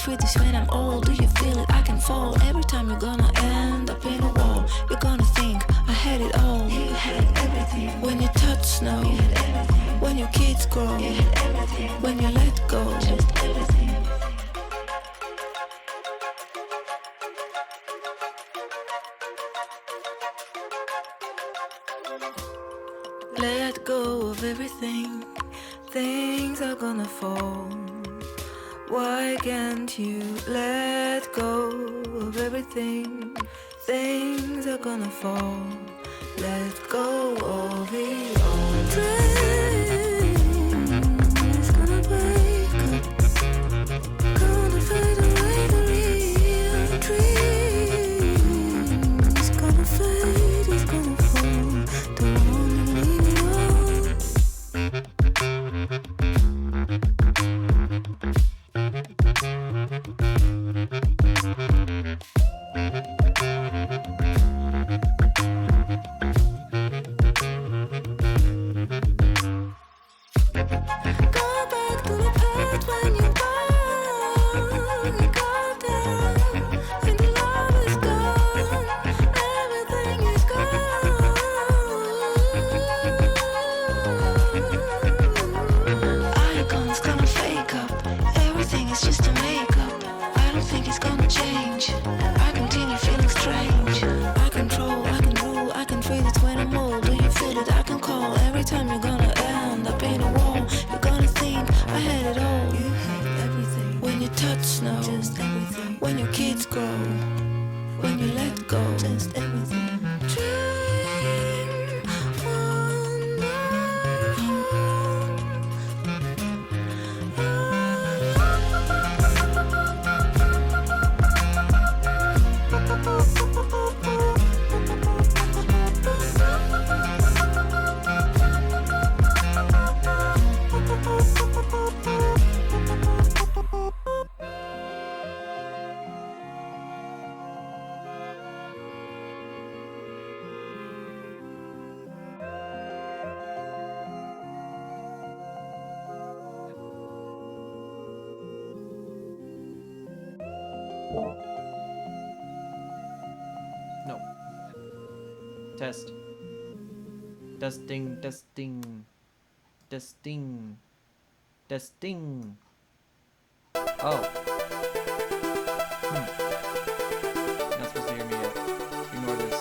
feel this when I'm old. Do you feel it? I can fall. Every time you're gonna end up in a wall. You're gonna think, I had it all. You had everything. When you touch snow, you had everything. When your kids grow, you had everything. When you let go, just everything. Let go of everything. Things are gonna fall. Why can't you let go of everything? Things are gonna fall. Let go of it all. Dreams gonna break up. Gonna fade away the real dream. It's gonna fade, it's gonna fall. Don't wanna leave it all. No. Test. Testing, testing. Testing. Testing. Oh. Not supposed to hear me yet. Ignore this.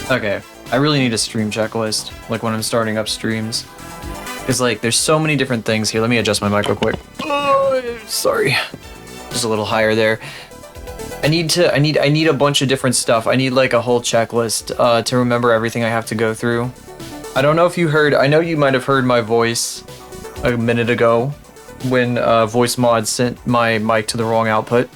Okay, I really need a stream checklist, like when I'm starting up streams. Because like, there's so many different things here. Let me adjust my mic real quick. Oh, sorry. Just a little higher there. I need a bunch of different stuff. I need like a whole checklist to remember everything I have to go through. I don't know if you heard, I know you might have heard my voice a minute ago when Voice Mod sent my mic to the wrong output.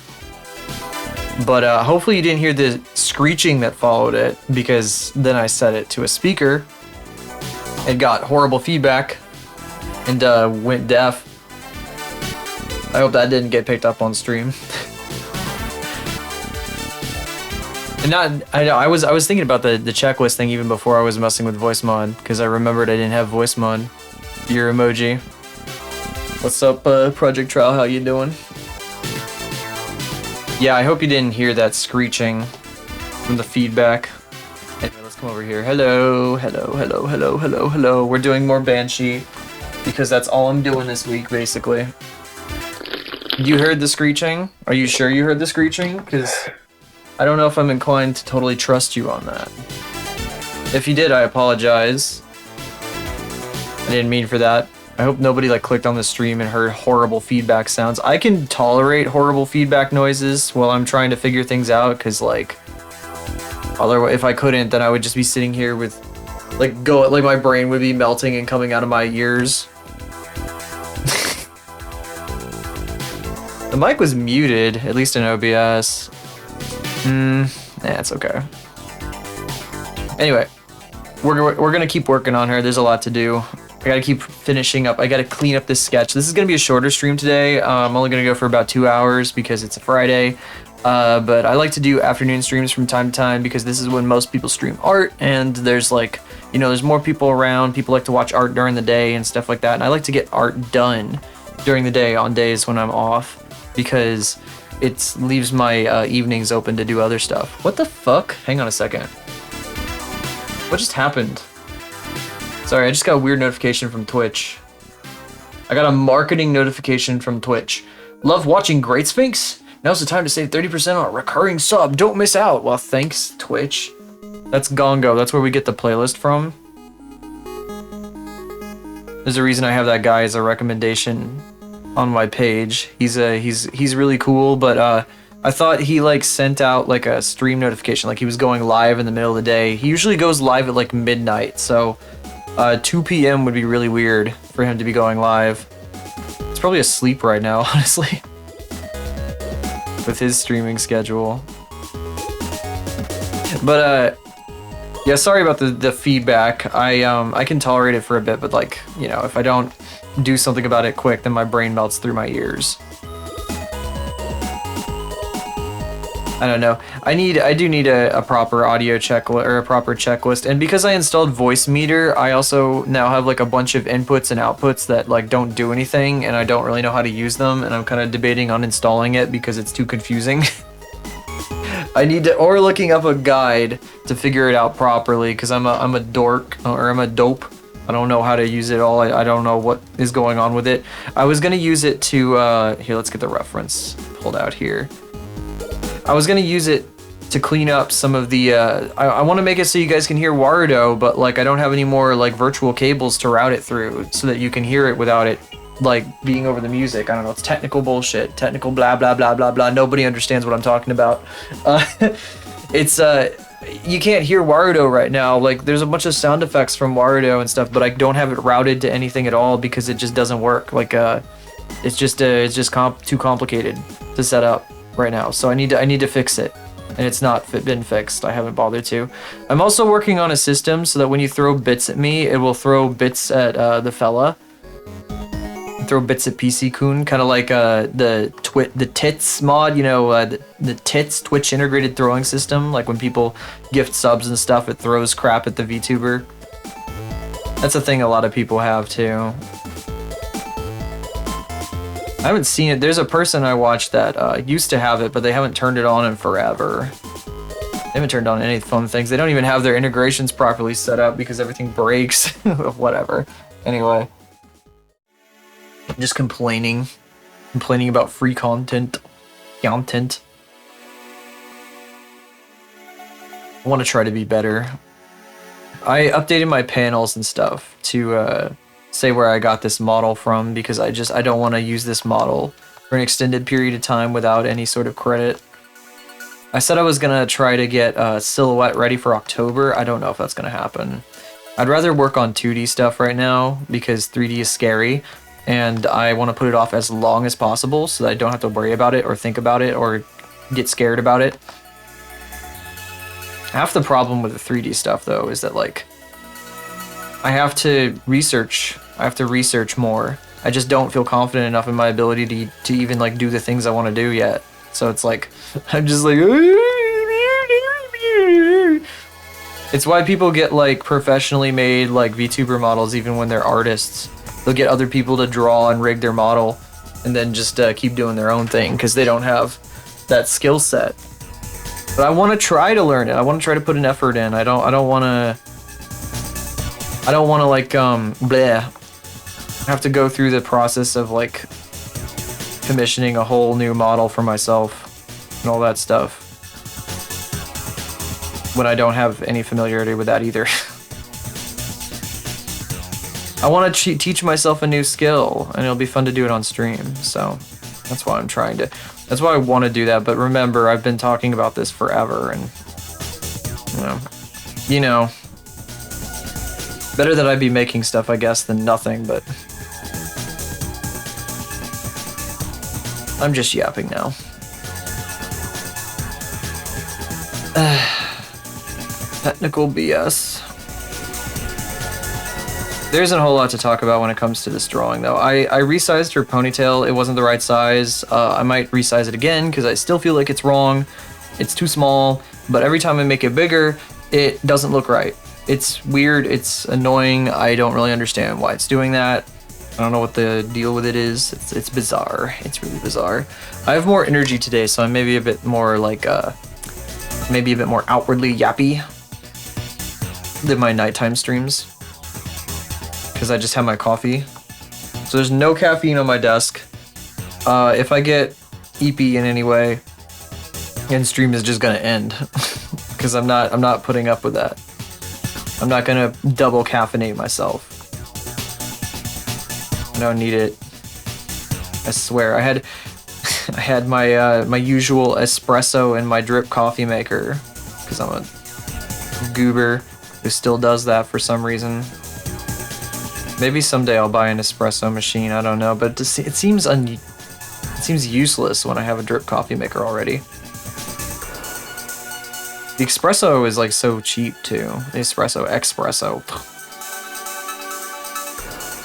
But hopefully you didn't hear the screeching that followed it, because then I set it to a speaker. It got horrible feedback and went deaf. I hope that didn't get picked up on stream. I was thinking about the checklist thing even before I was messing with voice mod, because I remembered I didn't have voice mod. Your emoji. What's up, Project Trial? How you doing? Yeah, I hope you didn't hear that screeching from the feedback. Anyway, let's come over here. Hello, hello, hello, hello, hello, hello. We're doing more Banshee because that's all I'm doing this week, basically. You heard the screeching? Are you sure you heard the screeching? Because I don't know if I'm inclined to totally trust you on that. If you did, I apologize. I didn't mean for that. I hope nobody like clicked on the stream and heard horrible feedback sounds. I can tolerate horrible feedback noises while I'm trying to figure things out, because like, otherwise, if I couldn't, then I would just be sitting here with like my brain would be melting and coming out of my ears. The mic was muted, at least in OBS. It's okay. Anyway, we're gonna keep working on her. There's a lot to do. I gotta keep finishing up. I gotta clean up this sketch. This is gonna be a shorter stream today. I'm only gonna go for about 2 hours because it's a Friday. But I like to do afternoon streams from time to time because this is when most people stream art, and there's like, you know, there's more people around. People like to watch art during the day and stuff like that. And I like to get art done during the day on days when I'm off, because it leaves my evenings open to do other stuff. What the fuck? Hang on a second. What just happened? Sorry, I just got a weird notification from Twitch. I got a marketing notification from Twitch. Love watching Great Sphinx? Now's the time to save 30% on a recurring sub. Don't miss out. Well, thanks, Twitch. That's Gongo. That's where we get the playlist from. There's a reason I have that guy as a recommendation on my page. He's really cool, but I thought he like sent out like a stream notification, like he was going live in the middle of the day. He usually goes live at like midnight, so 2 p.m. would be really weird for him to be going live. He's probably asleep right now, honestly, with his streaming schedule. But yeah, sorry about the feedback. I can tolerate it for a bit, but like, you know, if I don't do something about it quick, then my brain melts through my ears. I don't know. I do need a proper audio checklist, or a proper checklist. And because I installed Voice Meter, I also now have like a bunch of inputs and outputs that like don't do anything, and I don't really know how to use them, and I'm kind of debating on installing it because it's too confusing. I need to, or looking up a guide to figure it out properly, because I'm a dork, or I'm a dope. I don't know how to use it all. I don't know what is going on with it. I was gonna use it to here, let's get the reference pulled out here. I was gonna use it to clean up some of the I want to make it so you guys can hear Warudo, but like I don't have any more like virtual cables to route it through so that you can hear it without it like being over the music. I don't know, it's technical bullshit, technical blah blah blah blah blah. Nobody understands what I'm talking about. It's you can't hear Warudo right now. Like there's a bunch of sound effects from Warudo and stuff, but I don't have it routed to anything at all because it just doesn't work. Like it's just too complicated to set up right now. So I need to fix it, and it's not been fixed. I haven't bothered to. I'm also working on a system so that when you throw bits at me, it will throw bits at the fella. Throw bits at PC Kun, kind of like the tits mod, you know, the tits Twitch integrated throwing system. Like when people gift subs and stuff, it throws crap at the VTuber. That's a thing a lot of people have too. I haven't seen it. There's a person I watched that used to have it, but they haven't turned it on in forever. They haven't turned on any fun things. They don't even have their integrations properly set up because everything breaks. Whatever. Anyway. Just complaining about free content. I want to try to be better. I updated my panels and stuff to say where I got this model from, because I don't want to use this model for an extended period of time without any sort of credit. I said I was gonna try to get Silhouette ready for October. I don't know if that's gonna happen. I'd rather work on 2D stuff right now because 3D is scary, and I want to put it off as long as possible so that I don't have to worry about it or think about it or get scared about it. Half the problem with the 3D stuff though is that like I have to research more. I just don't feel confident enough in my ability to even like do the things I want to do yet. So it's like I'm just like It's why people get like professionally made like VTuber models even when they're artists. They'll get other people to draw and rig their model and then just keep doing their own thing because they don't have that skill set. But I want to try to learn it. I want to try to put an effort in. I don't want to like bleh, have to go through the process of like commissioning a whole new model for myself and all that stuff when I don't have any familiarity with that either. I want to teach myself a new skill, and it'll be fun to do it on stream. So that's why that's why I want to do that. But remember, I've been talking about this forever, and you know, better that I be making stuff, I guess, than nothing. But I'm just yapping now. Technical BS. There isn't a whole lot to talk about when it comes to this drawing, though. I resized her ponytail. It wasn't the right size. I might resize it again because I still feel like it's wrong. It's too small, but every time I make it bigger, it doesn't look right. It's weird. It's annoying. I don't really understand why it's doing that. I don't know what the deal with it is. It's bizarre. It's really bizarre. I have more energy today, so I'm maybe a bit more like, maybe a bit more outwardly yappy than my nighttime streams. Because I just have my coffee. So there's no caffeine on my desk. If I get EP in any way, and stream is just gonna end. Because I'm not putting up with that. I'm not gonna double caffeinate myself. I don't need it. I swear. I had my my usual espresso in my drip coffee maker. Because I'm a goober who still does that for some reason. Maybe someday I'll buy an espresso machine. I don't know, but it seems useless when I have a drip coffee maker already. The espresso is like so cheap too. The espresso.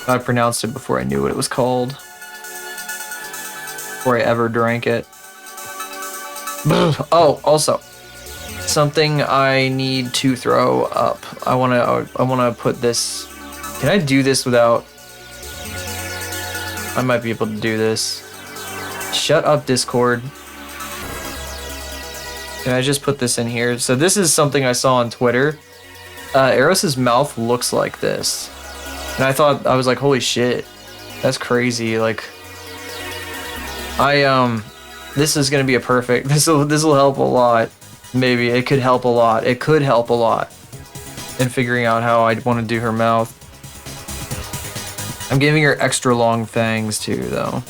I pronounced it before I knew what it was called. Before I ever drank it. Oh, also, something I need to throw up. I wanna put this. Can I do this without... I might be able to do this. Shut up, Discord. Can I just put this in here? So this is something I saw on Twitter. Eros's mouth looks like this. And I was like, holy shit. That's crazy. Like... this is gonna be a perfect... This'll help a lot. Maybe. It could help a lot. It could help a lot. In figuring out how I'd want to do her mouth. I'm giving her extra long fangs too, though.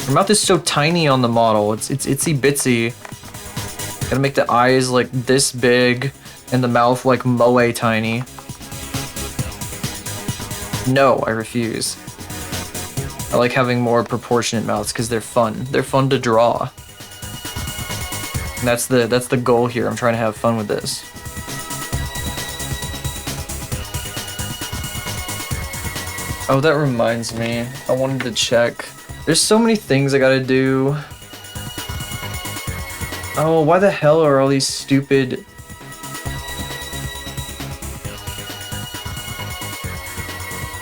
Her mouth is so tiny on the model. It's itsy bitsy. Gotta make the eyes like this big and the mouth like moe tiny. No, I refuse. I like having more proportionate mouths because they're fun. They're fun to draw. And that's the goal here. I'm trying to have fun with this. Oh, that reminds me. I wanted to check. There's so many things I gotta do. Oh, why the hell are all these stupid...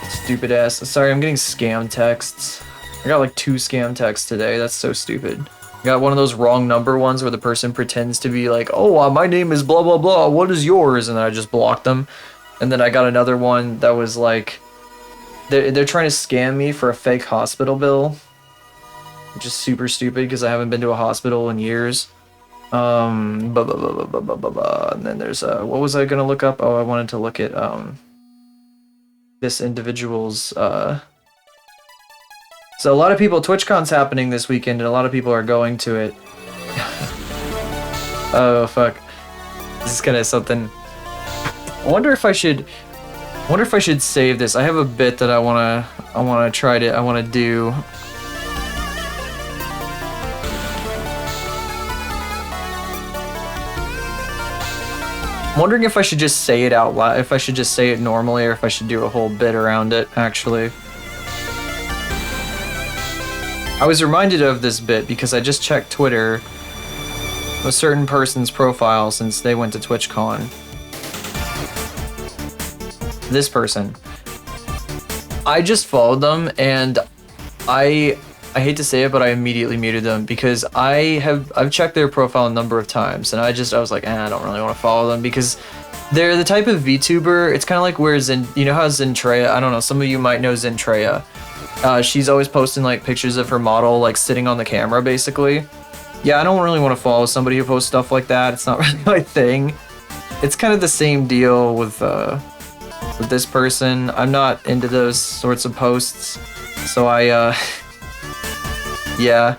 Stupid ass. Sorry, I'm getting scam texts. I got like 2 scam texts today. That's so stupid. I got one of those wrong number ones where the person pretends to be like, oh, my name is blah, blah, blah. What is yours? And then I just blocked them. And then I got another one that was like... They're trying to scam me for a fake hospital bill, which is super stupid because I haven't been to a hospital in years. And then there's what was I gonna look up? Oh, I wanted to look at this individual's. So a lot of people, TwitchCon's happening this weekend, and a lot of people are going to it. Oh fuck, this is kind of something. I wonder if I should save this. I have a bit that I wanna do. I'm wondering if I should just say it out loud, if I should just say it normally, or if I should do a whole bit around it, actually. I was reminded of this bit because I just checked Twitter, a certain person's profile since they went to TwitchCon. this person. I just followed them, and I hate to say it, but I immediately muted them because I've checked their profile a number of times, and I was like, I don't really want to follow them because they're the type of VTuber. It's kind of like where you know how Zentreya, I don't know, some of you might know Zentreya. She's always posting like pictures of her model like sitting on the camera, basically. Yeah, I don't really want to follow somebody who posts stuff like that. It's not really my thing. It's kind of the same deal with this person. I'm not into those sorts of posts, so yeah,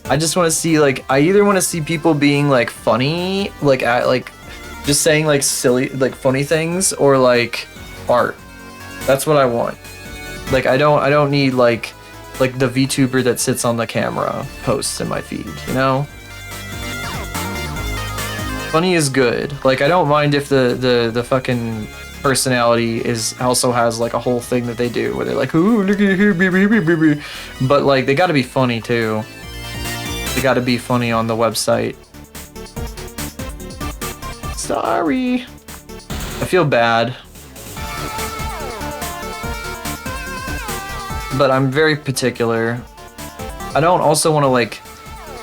I just want to see like, I either want to see people being like funny, like just saying like silly, like funny things, or like art. That's what I want. Like I don't need like the VTuber that sits on the camera posts in my feed, you know? Funny is good. Like I don't mind if the fucking personality also has like a whole thing that they do where they're like, ooh, look at here, baby. But like they gotta be funny too. They gotta be funny on the website. Sorry. I feel bad. But I'm very particular. I don't also want to like,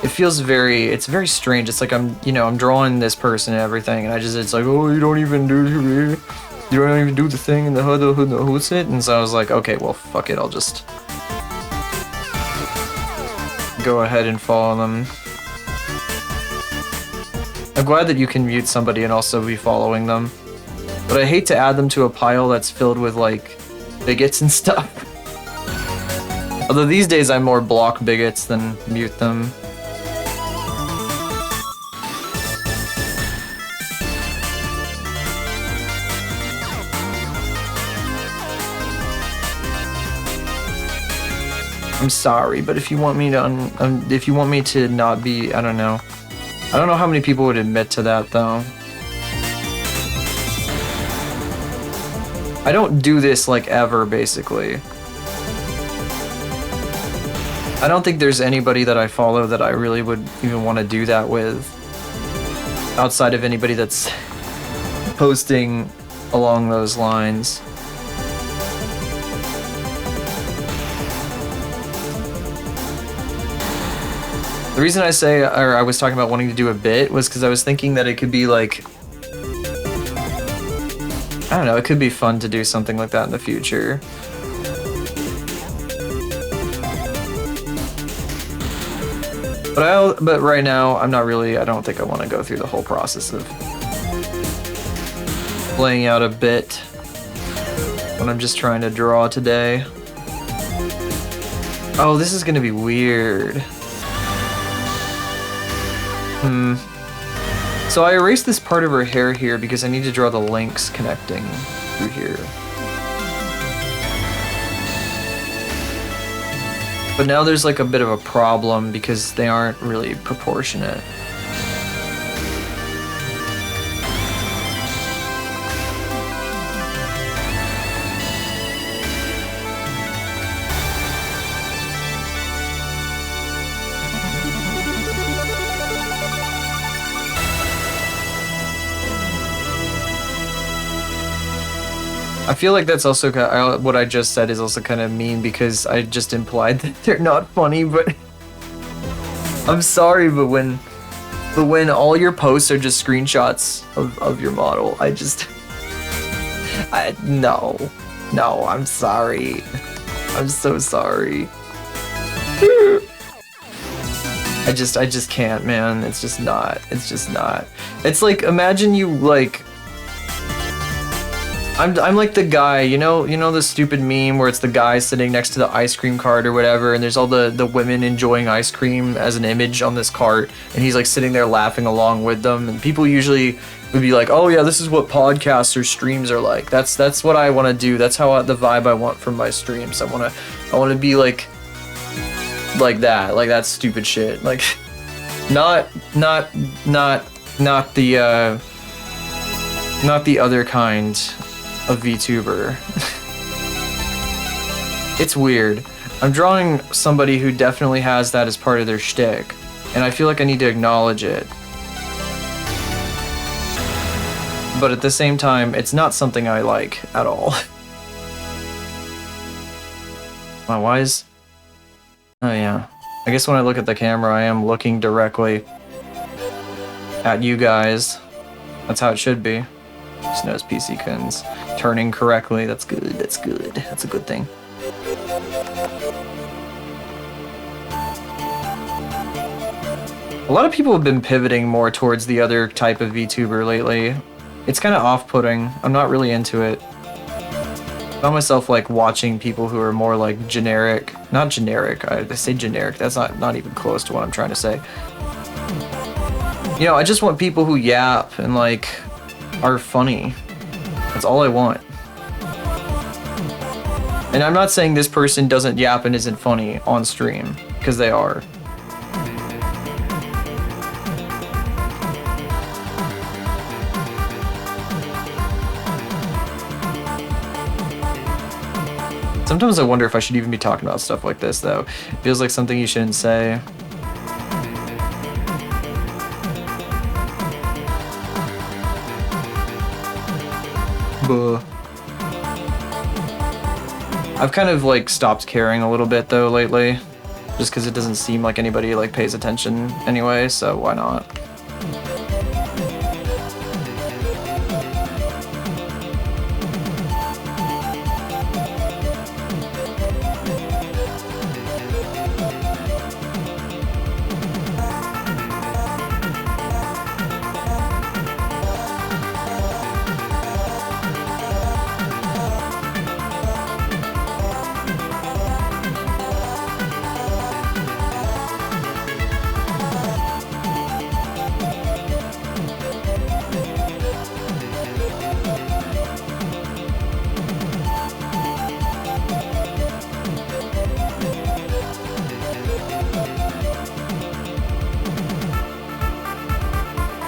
it's very strange. It's like I'm drawing this person and everything, and it's like, oh, you don't even do the thing in the hood it. And so I was like, okay, well, fuck it, I'll just go ahead and follow them. I'm glad that you can mute somebody and also be following them, but I hate to add them to a pile that's filled with like bigots and stuff. Although these days I more block bigots than mute them. I'm sorry, but if you want me to not be, I don't know how many people would admit to that though. I don't do this like ever, basically. I don't think there's anybody that I follow that I really would even want to do that with, outside of anybody that's posting along those lines. The reason I was talking about wanting to do a bit was because I was thinking that it could be like, I don't know, it could be fun to do something like that in the future. But right now, I don't think I want to go through the whole process of laying out a bit when I'm just trying to draw today. Oh, this is gonna be weird. So I erased this part of her hair here because I need to draw the links connecting through here. But now there's like a bit of a problem because they aren't really proportionate. I feel like that's also what I just said is also kind of mean because I just implied that they're not funny, but I'm sorry, but when all your posts are just screenshots of your model, no, I'm sorry. I'm so sorry. I just can't, man. It's just not. It's like, imagine you like, I'm like the guy, you know the stupid meme where it's the guy sitting next to the ice cream cart or whatever, and there's all the women enjoying ice cream as an image on this cart, and he's like sitting there laughing along with them, and people usually would be like, oh yeah, this is what podcasts or streams are like. That's what I want to do. That's how the vibe I want from my streams. I want to be like that stupid shit. Like not the other kind of VTuber. It's weird. I'm drawing somebody who definitely has that as part of their shtick, and I feel like I need to acknowledge it. but at the same time, it's not something I like at all. My wise? Oh yeah. I guess when I look at the camera, I am looking directly at you guys. That's how it should be. Just knows PC Kun's turning correctly. That's good. That's good. That's a good thing. A lot of people have been pivoting more towards the other type of VTuber lately. It's kind of off-putting. I'm not really into it. I found myself like watching people who are more like generic. Not generic. They say generic. That's not even close to what I'm trying to say. You know, I just want people who yap and like are funny. That's all I want. And I'm not saying this person doesn't yap and isn't funny on stream, because they are. Sometimes I wonder if I should even be talking about stuff like this, though. It feels like something you shouldn't say. Buh. I've kind of like stopped caring a little bit though lately, just because it doesn't seem like anybody like pays attention anyway, so why not?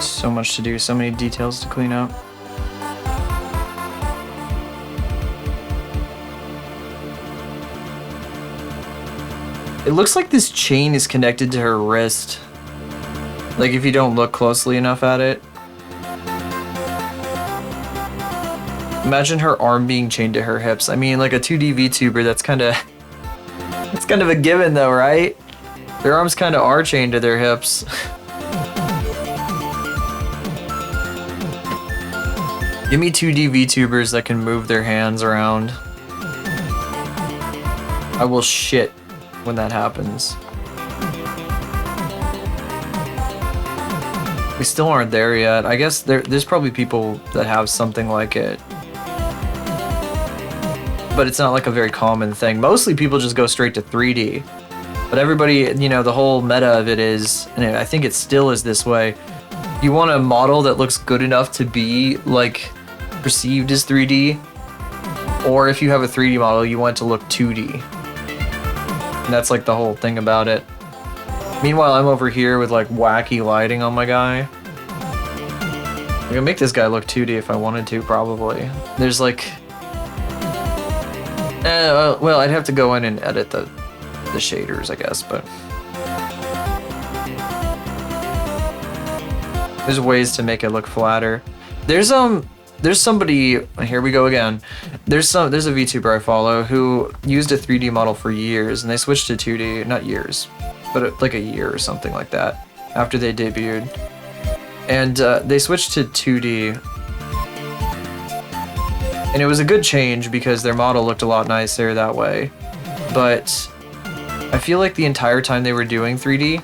So much to do, so many details to clean up. It looks like this chain is connected to her wrist. Like if you don't look closely enough at it. Imagine her arm being chained to her hips. I mean, like a 2D VTuber, that's kind of a given though, right? Their arms kind of are chained to their hips. Give me 2D VTubers that can move their hands around. I will shit when that happens. We still aren't there yet. I guess there's probably people that have something like it. But it's not like a very common thing. Mostly people just go straight to 3D. But everybody, you know, the whole meta of it is, and I think it still is this way, you want a model that looks good enough to be like perceived as 3D, or if you have a 3D model, you want it to look 2D. And that's like the whole thing about it. Meanwhile, I'm over here with like wacky lighting on my guy. I could make this guy look 2D if I wanted to, probably. There's like... well, I'd have to go in and edit the shaders, I guess, but... There's ways to make it look flatter. There's somebody, here we go again. There's a VTuber I follow who used a 3D model for years, and they switched to 2D, not years, but like a year or something like that, after they debuted. And they switched to 2D, and it was a good change because their model looked a lot nicer that way. But I feel like the entire time they were doing 3D,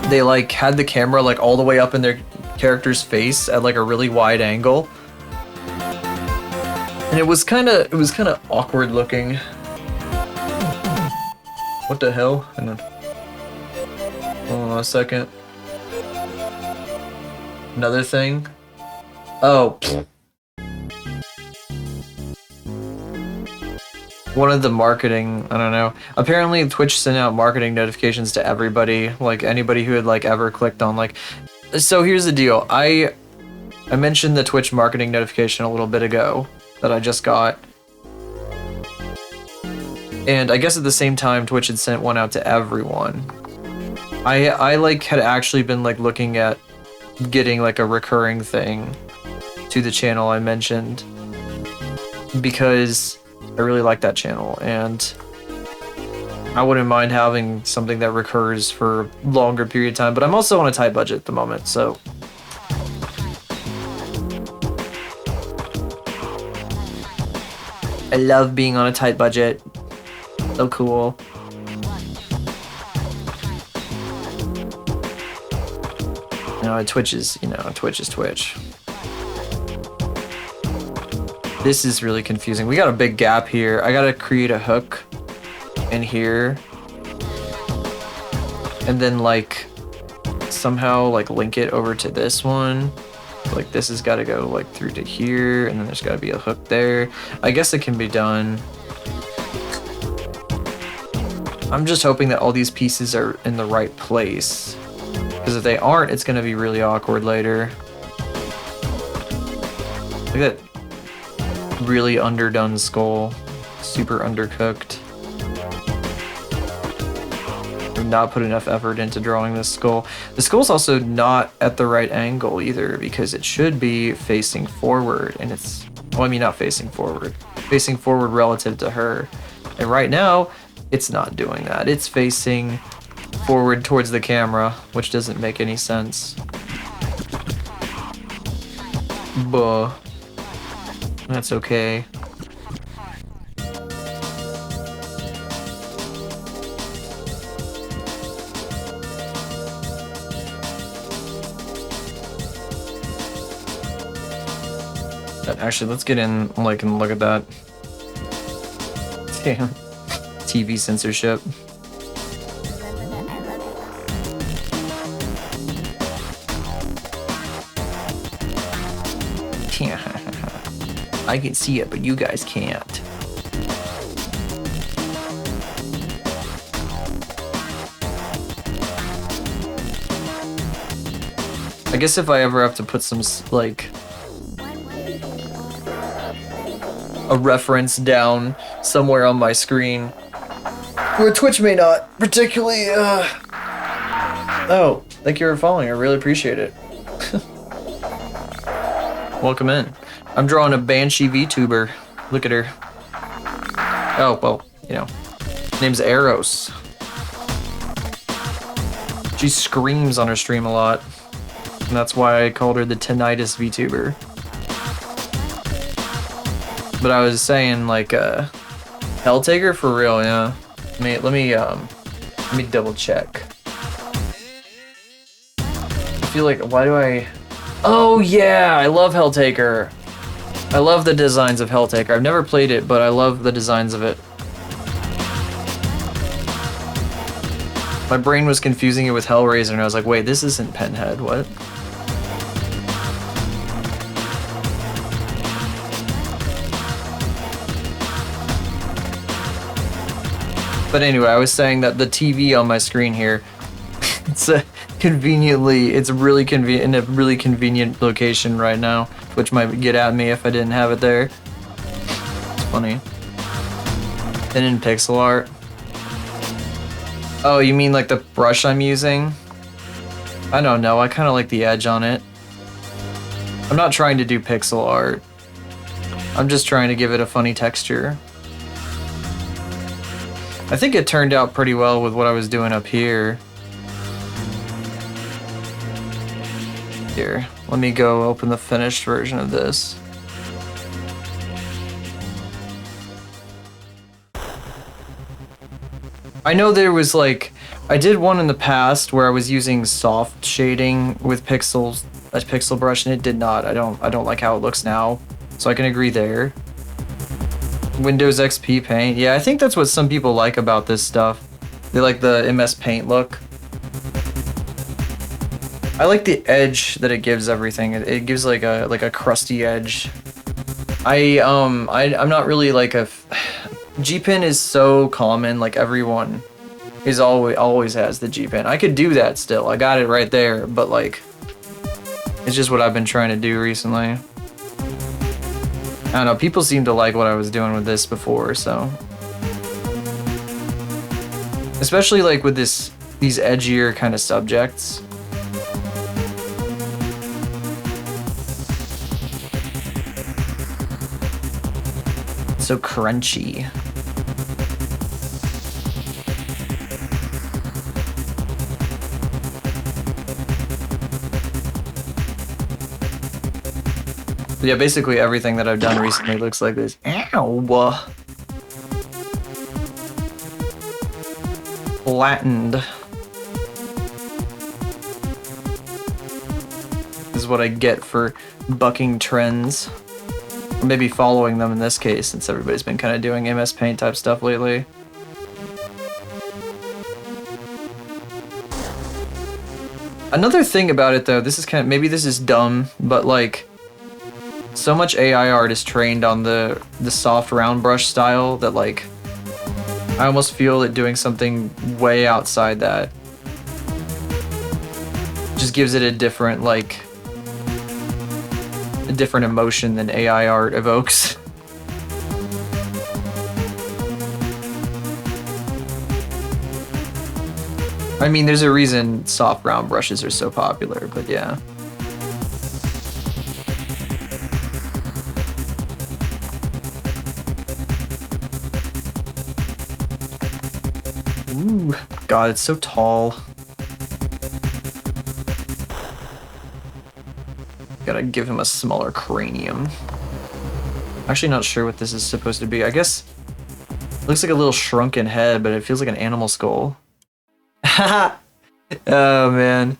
they like had the camera like all the way up in their character's face at like a really wide angle, and it was kind of awkward looking. What the hell? Hang on. Hold on a second. Another thing. Oh. One of the marketing, I don't know. Apparently Twitch sent out marketing notifications to everybody, like anybody who had like ever clicked on like. So here's the deal. I mentioned the Twitch marketing notification a little bit ago that I just got. And I guess at the same time Twitch had sent one out to everyone. I like had actually been like looking at getting like a recurring thing to the channel I mentioned because I really like that channel, and I wouldn't mind having something that recurs for a longer period of time, but I'm also on a tight budget at the moment, so. I love being on a tight budget. So cool. Twitch is, Twitch is Twitch. This is really confusing. We got a big gap here. I gotta create a hook in here. And then like somehow like link it over to this one. Like this has gotta go like through to here, and then there's gotta be a hook there. I guess it can be done. I'm just hoping that all these pieces are in the right place. Because if they aren't, it's gonna be really awkward later. Look at that really underdone skull. Super undercooked. I've not put enough effort into drawing this skull. The skull's also not at the right angle either, because it should be facing forward, and it's, well, I mean, not facing forward. Facing forward relative to her. And right now, it's not doing that. It's facing forward towards the camera, which doesn't make any sense. Buh. That's okay. Actually, let's get in like and look at that. Damn. TV censorship. I can see it, but you guys can't. I guess if I ever have to put some, like, a reference down somewhere on my screen, where Twitch may not particularly, Oh, thank you for following. I really appreciate it. Welcome in. I'm drawing a Banshee VTuber. Look at her. Oh, well, name's Eros. She screams on her stream a lot. And that's why I called her the tinnitus VTuber. But I was saying, like, Helltaker for real, yeah. Let me double check. I feel like, why do I... Oh yeah, I love Helltaker. I love the designs of Helltaker. I've never played it, but I love the designs of it. My brain was confusing it with Hellraiser, and I was like, wait, this isn't Pinhead, what? But anyway, I was saying that the TV on my screen here, it's really convenient, in a really convenient location right now, which might get at me if I didn't have it there. It's funny. And in pixel art. Oh, you mean like the brush I'm using? I don't know, I kind of like the edge on it. I'm not trying to do pixel art. I'm just trying to give it a funny texture. I think it turned out pretty well with what I was doing up here. Here, let me go open the finished version of this. I know there was like, I did one in the past where I was using soft shading with pixels, a pixel brush, and it did not. I don't like how it looks now, so I can agree there. Windows XP Paint, yeah, I think that's what some people like about this stuff. They like the MS Paint look. I like the edge that it gives everything. It gives like a crusty edge. I'm not really like a G-Pen is so common, like everyone is always has the G-Pen. I could do that still. I got it right there, but like it's just what I've been trying to do recently. I don't know, people seem to like what I was doing with this before, so. Especially like with these edgier kind of subjects. So crunchy. Yeah, basically everything that I've done recently looks like this. Ow! Flattened. This is what I get for bucking trends. Or maybe following them in this case, since everybody's been kind of doing MS Paint type stuff lately. Another thing about it though, this is kind of, maybe this is dumb, but like, so much AI art is trained on the soft round brush style that like, I almost feel that doing something way outside that just gives it a different like, a different emotion than AI art evokes. I mean, there's a reason soft round brushes are so popular, but yeah. Ooh, God, it's so tall. Gotta give him a smaller cranium. Actually not sure what this is supposed to be. I guess it looks like a little shrunken head, but it feels like an animal skull. Oh man.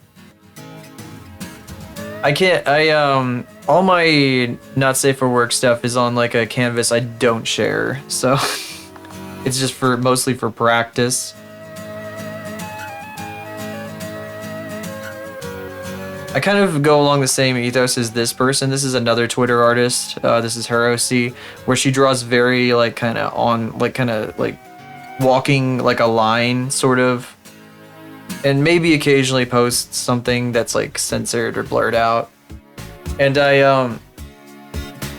All my not safe for work stuff is on like a canvas I don't share, so it's just mostly for practice. I kind of go along the same ethos as this person. This is another Twitter artist. This is Hiroshi, where she draws very like kind of walking like a line sort of, and maybe occasionally posts something that's like censored or blurred out. And I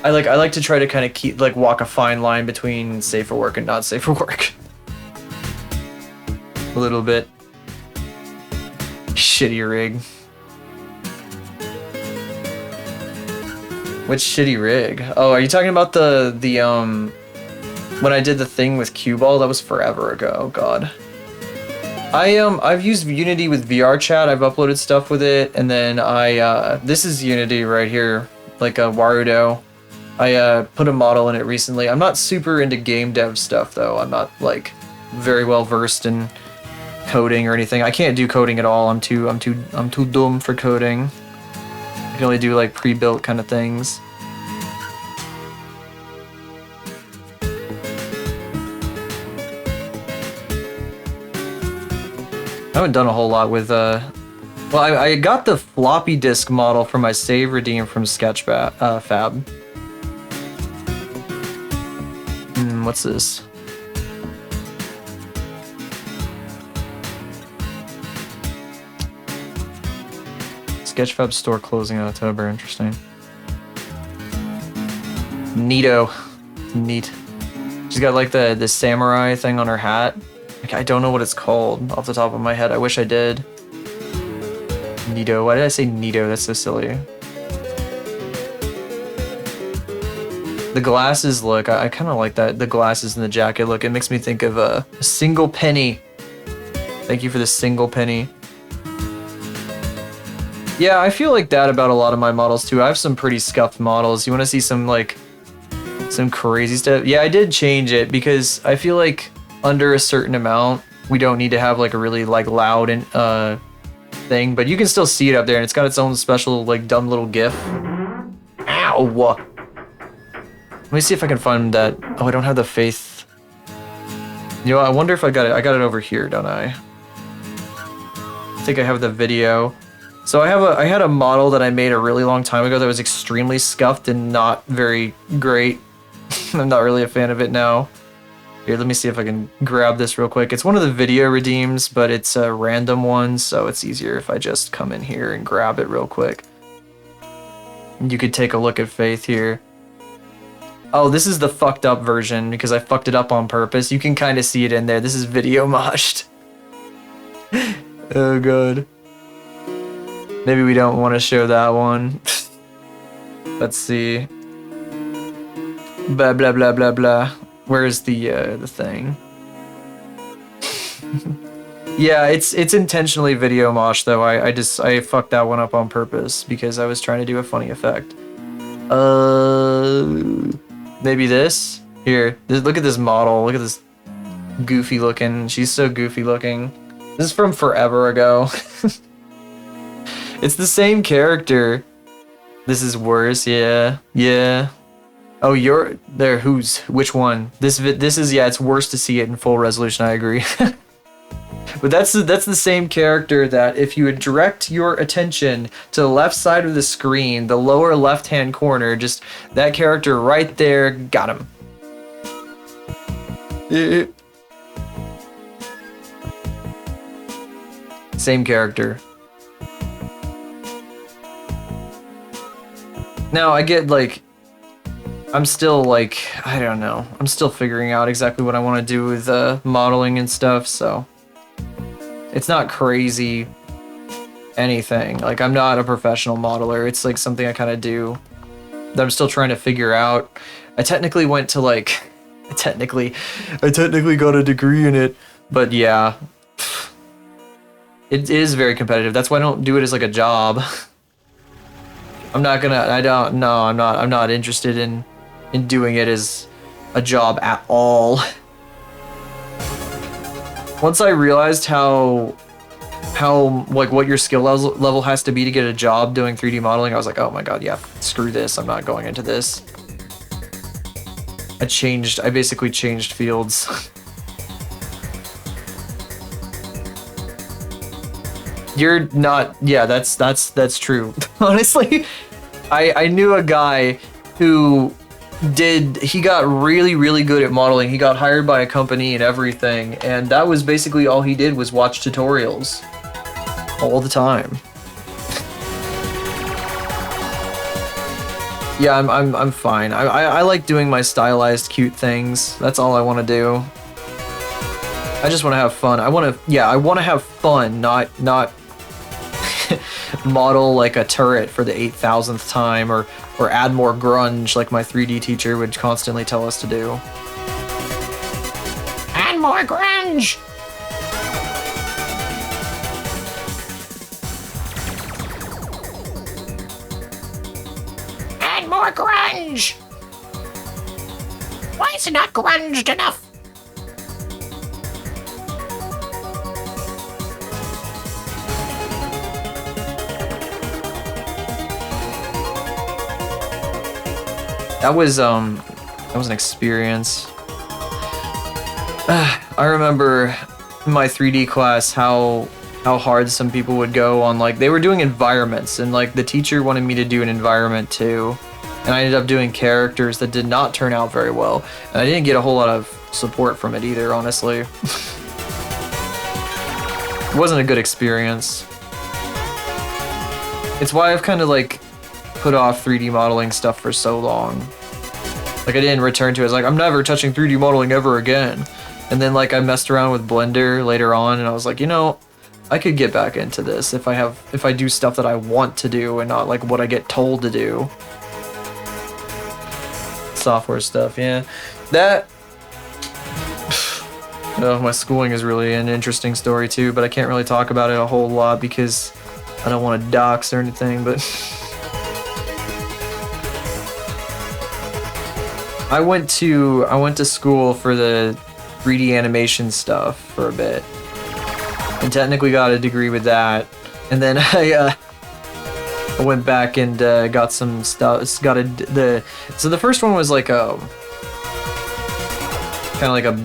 like to try to kind of walk a fine line between safe for work and not safe for work. A little bit. Shitty rig. Which shitty rig? Oh, are you talking about the when I did the thing with cue ball? That was forever ago. God. I've used Unity with VR chat. I've uploaded stuff with it, and then this is Unity right here, like a Warudo. I put a model in it recently. I'm not super into game dev stuff though. I'm not like very well versed in coding or anything. I can't do coding at all. I'm too dumb for coding. I can only do like pre-built kind of things. I haven't done a whole lot with well, I got the floppy disk model for my save redeem from Sketchfab. What's this? Sketchfab store closing in October. Interesting. Neato. Neat. She's got like the samurai thing on her hat. Like, I don't know what it's called off the top of my head. I wish I did. Neato. Why did I say Neato? That's so silly. The glasses look, I kind of like that. The glasses and the jacket look. It makes me think of a single penny. Thank you for the single penny. Yeah, I feel like that about a lot of my models too. I have some pretty scuffed models. You want to see some like some crazy stuff? Yeah, I did change it because I feel like under a certain amount, we don't need to have like a really like loud and thing, but you can still see it up there, and it's got its own special like dumb little GIF. Ow! Let me see if I can find that. Oh, I don't have the faith. You know, I wonder if I got it. I got it over here, don't I? I think I have the video. So I had a model that I made a really long time ago that was extremely scuffed and not very great. I'm not really a fan of it now. Here, let me see if I can grab this real quick. It's one of the video redeems, but it's a random one, so it's easier if I just come in here and grab it real quick. You could take a look at Faith here. Oh, this is the fucked up version because I fucked it up on purpose. You can kind of see it in there. This is video moshed. Oh god. Maybe we don't want to show that one. Let's see. Blah blah blah blah blah. Where's the thing? Yeah, it's intentionally video mosh though. I fucked that one up on purpose because I was trying to do a funny effect. Maybe this? Here, look at this model. Look at this goofy looking. She's so goofy looking. This is from forever ago. It's the same character. This is worse, yeah. Yeah. Oh, you're there. Which one? This is, yeah, it's worse to see it in full resolution. I agree. But that's the same character that if you would direct your attention to the left side of the screen, the lower left-hand corner, just that character right there, got him. Same character. Now, I get, like, I'm still, like, I don't know. I'm still figuring out exactly what I want to do with modeling and stuff, so it's not crazy anything. Like, I'm not a professional modeler. It's, like, something I kind of do that I'm still trying to figure out. I technically went to, like, I technically got a degree in it, but yeah. It is very competitive. That's why I don't do it as, like, a job. I'm not interested in doing it as a job at all. Once I realized how like what your skill level has to be to get a job doing 3D modeling, I was like, oh my god, yeah, screw this. I'm not going into this. I basically changed fields. You're not, yeah, that's true. Honestly, I knew a guy who he got really good at modeling. He got hired by a company and everything, and that was basically all he did was watch tutorials all the time. Yeah, I'm fine. I like doing my stylized cute things. That's all I want to do. I just want to have fun. I want to have fun, not model like a turret for the 8,000th time or add more grunge like my 3D teacher would constantly tell us to do. Add more grunge! Add more grunge! Why is it not grunged enough? That was an experience. I remember in my 3D class how hard some people would go on, like, they were doing environments, and like the teacher wanted me to do an environment too, and I ended up doing characters that did not turn out very well, and I didn't get a whole lot of support from it either, honestly. It wasn't a good experience. It's why I've kind of like put off 3D modeling stuff for so long. Like, I didn't return to it. I was like, I'm never touching 3D modeling ever again. And then like I messed around with Blender later on, and I was like, you know, I could get back into this if I do stuff that I want to do and not like what I get told to do. Software stuff, yeah. That my schooling is really an interesting story too, but I can't really talk about it a whole lot because I don't want to dox or anything, but I went to school for the 3D animation stuff for a bit, and technically got a degree with that. And then I went back and got some stuff. So the first one was like a kind of like a.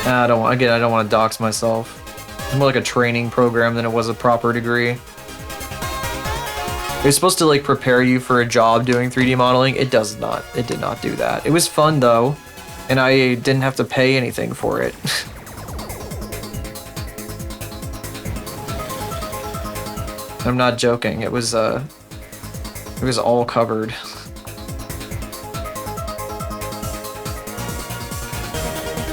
I don't want to dox myself. It's more like a training program than it was a proper degree. It was supposed to like prepare you for a job doing 3D modeling. It did not do that. It was fun though, and I didn't have to pay anything for it. I'm not joking. It was all covered.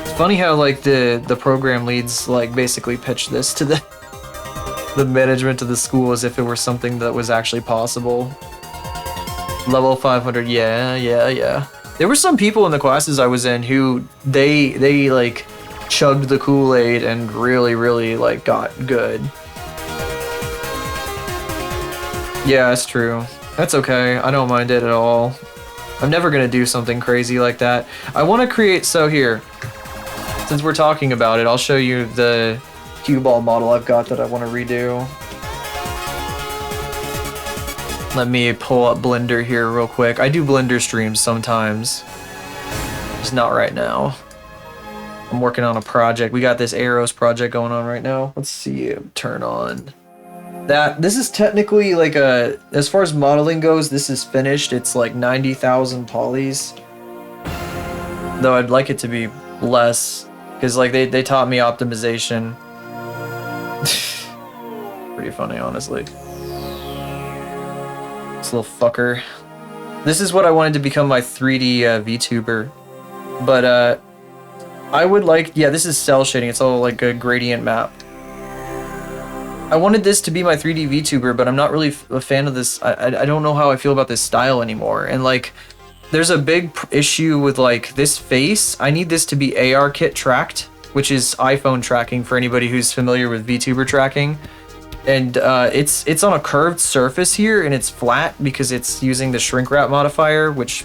It's funny how like the program leads like basically pitched this to the management of the school as if it were something that was actually possible. Level 500, yeah. There were some people in the classes I was in who they like chugged the Kool-Aid and really like got good. Yeah, it's true. That's okay. I don't mind it at all. I'm never gonna do something crazy like that. I want to create, so here, since we're talking about it, I'll show you the cue ball model I've got that I want to redo. Let me pull up Blender here real quick. I do Blender streams sometimes. Just not right now. I'm working on a project. We got this Arrows project going on right now. Let's see it turn on. This is technically like as far as modeling goes, this is finished. It's like 90,000 polys. Though I'd like it to be less, because like they taught me optimization. Pretty funny, honestly. This little fucker. This is what I wanted to become my 3D VTuber. But I would like, yeah, this is cell shading. It's all like a gradient map. I wanted this to be my 3D VTuber, but I'm not really a fan of this. I don't know how I feel about this style anymore. And like, there's a big issue with like this face. I need this to be ARKit tracked, which is iPhone tracking for anybody who's familiar with VTuber tracking. And it's on a curved surface here, and it's flat because it's using the shrink wrap modifier, which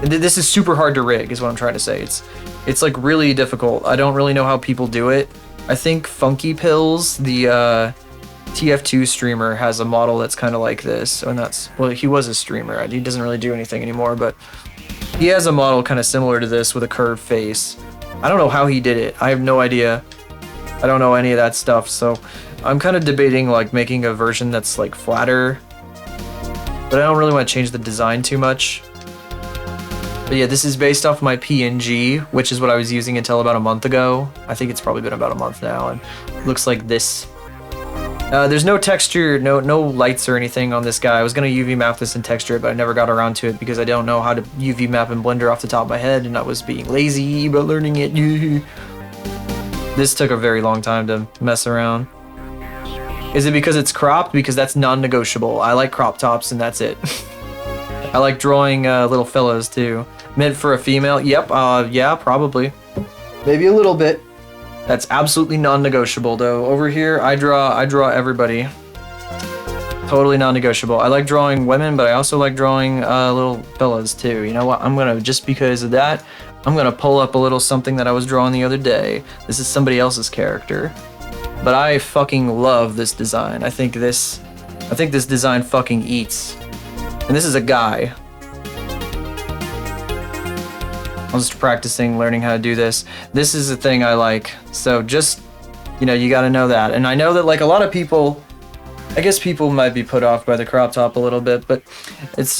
this is super hard to rig, is what I'm trying to say. It's like really difficult. I don't really know how people do it. I think Funky Pills, the TF2 streamer, has a model that's kind of like this, and that's, well, he was a streamer. He doesn't really do anything anymore, but he has a model kind of similar to this with a curved face. I don't know how he did it. I have no idea. I don't know any of that stuff, so I'm kind of debating like making a version that's like flatter, but I don't really want to change the design too much. But yeah, this is based off my PNG, which is what I was using until about a month ago. I think it's probably been about a month now, and it looks like this. There's no texture, no lights or anything on this guy. I was gonna UV map this and texture it, but I never got around to it because I don't know how to UV map in Blender off the top of my head, and I was being lazy about learning it. This took a very long time to mess around. Is it because it's cropped? Because that's non-negotiable. I like crop tops, and that's it. I like drawing little fellas too. Meant for a female? Yep. Yeah, probably. Maybe a little bit. That's absolutely non-negotiable though. Over here, I draw everybody. Totally non-negotiable. I like drawing women, but I also like drawing little fellas too. You know what? I'm gonna, just because of that, I'm gonna pull up a little something that I was drawing the other day. This is somebody else's character, but I fucking love this design. I think this design fucking eats. And this is a guy. I was just practicing, learning how to do this. This is the thing I like. So just, you know, you gotta know that. And I know that like a lot of people, I guess people might be put off by the crop top a little bit, but it's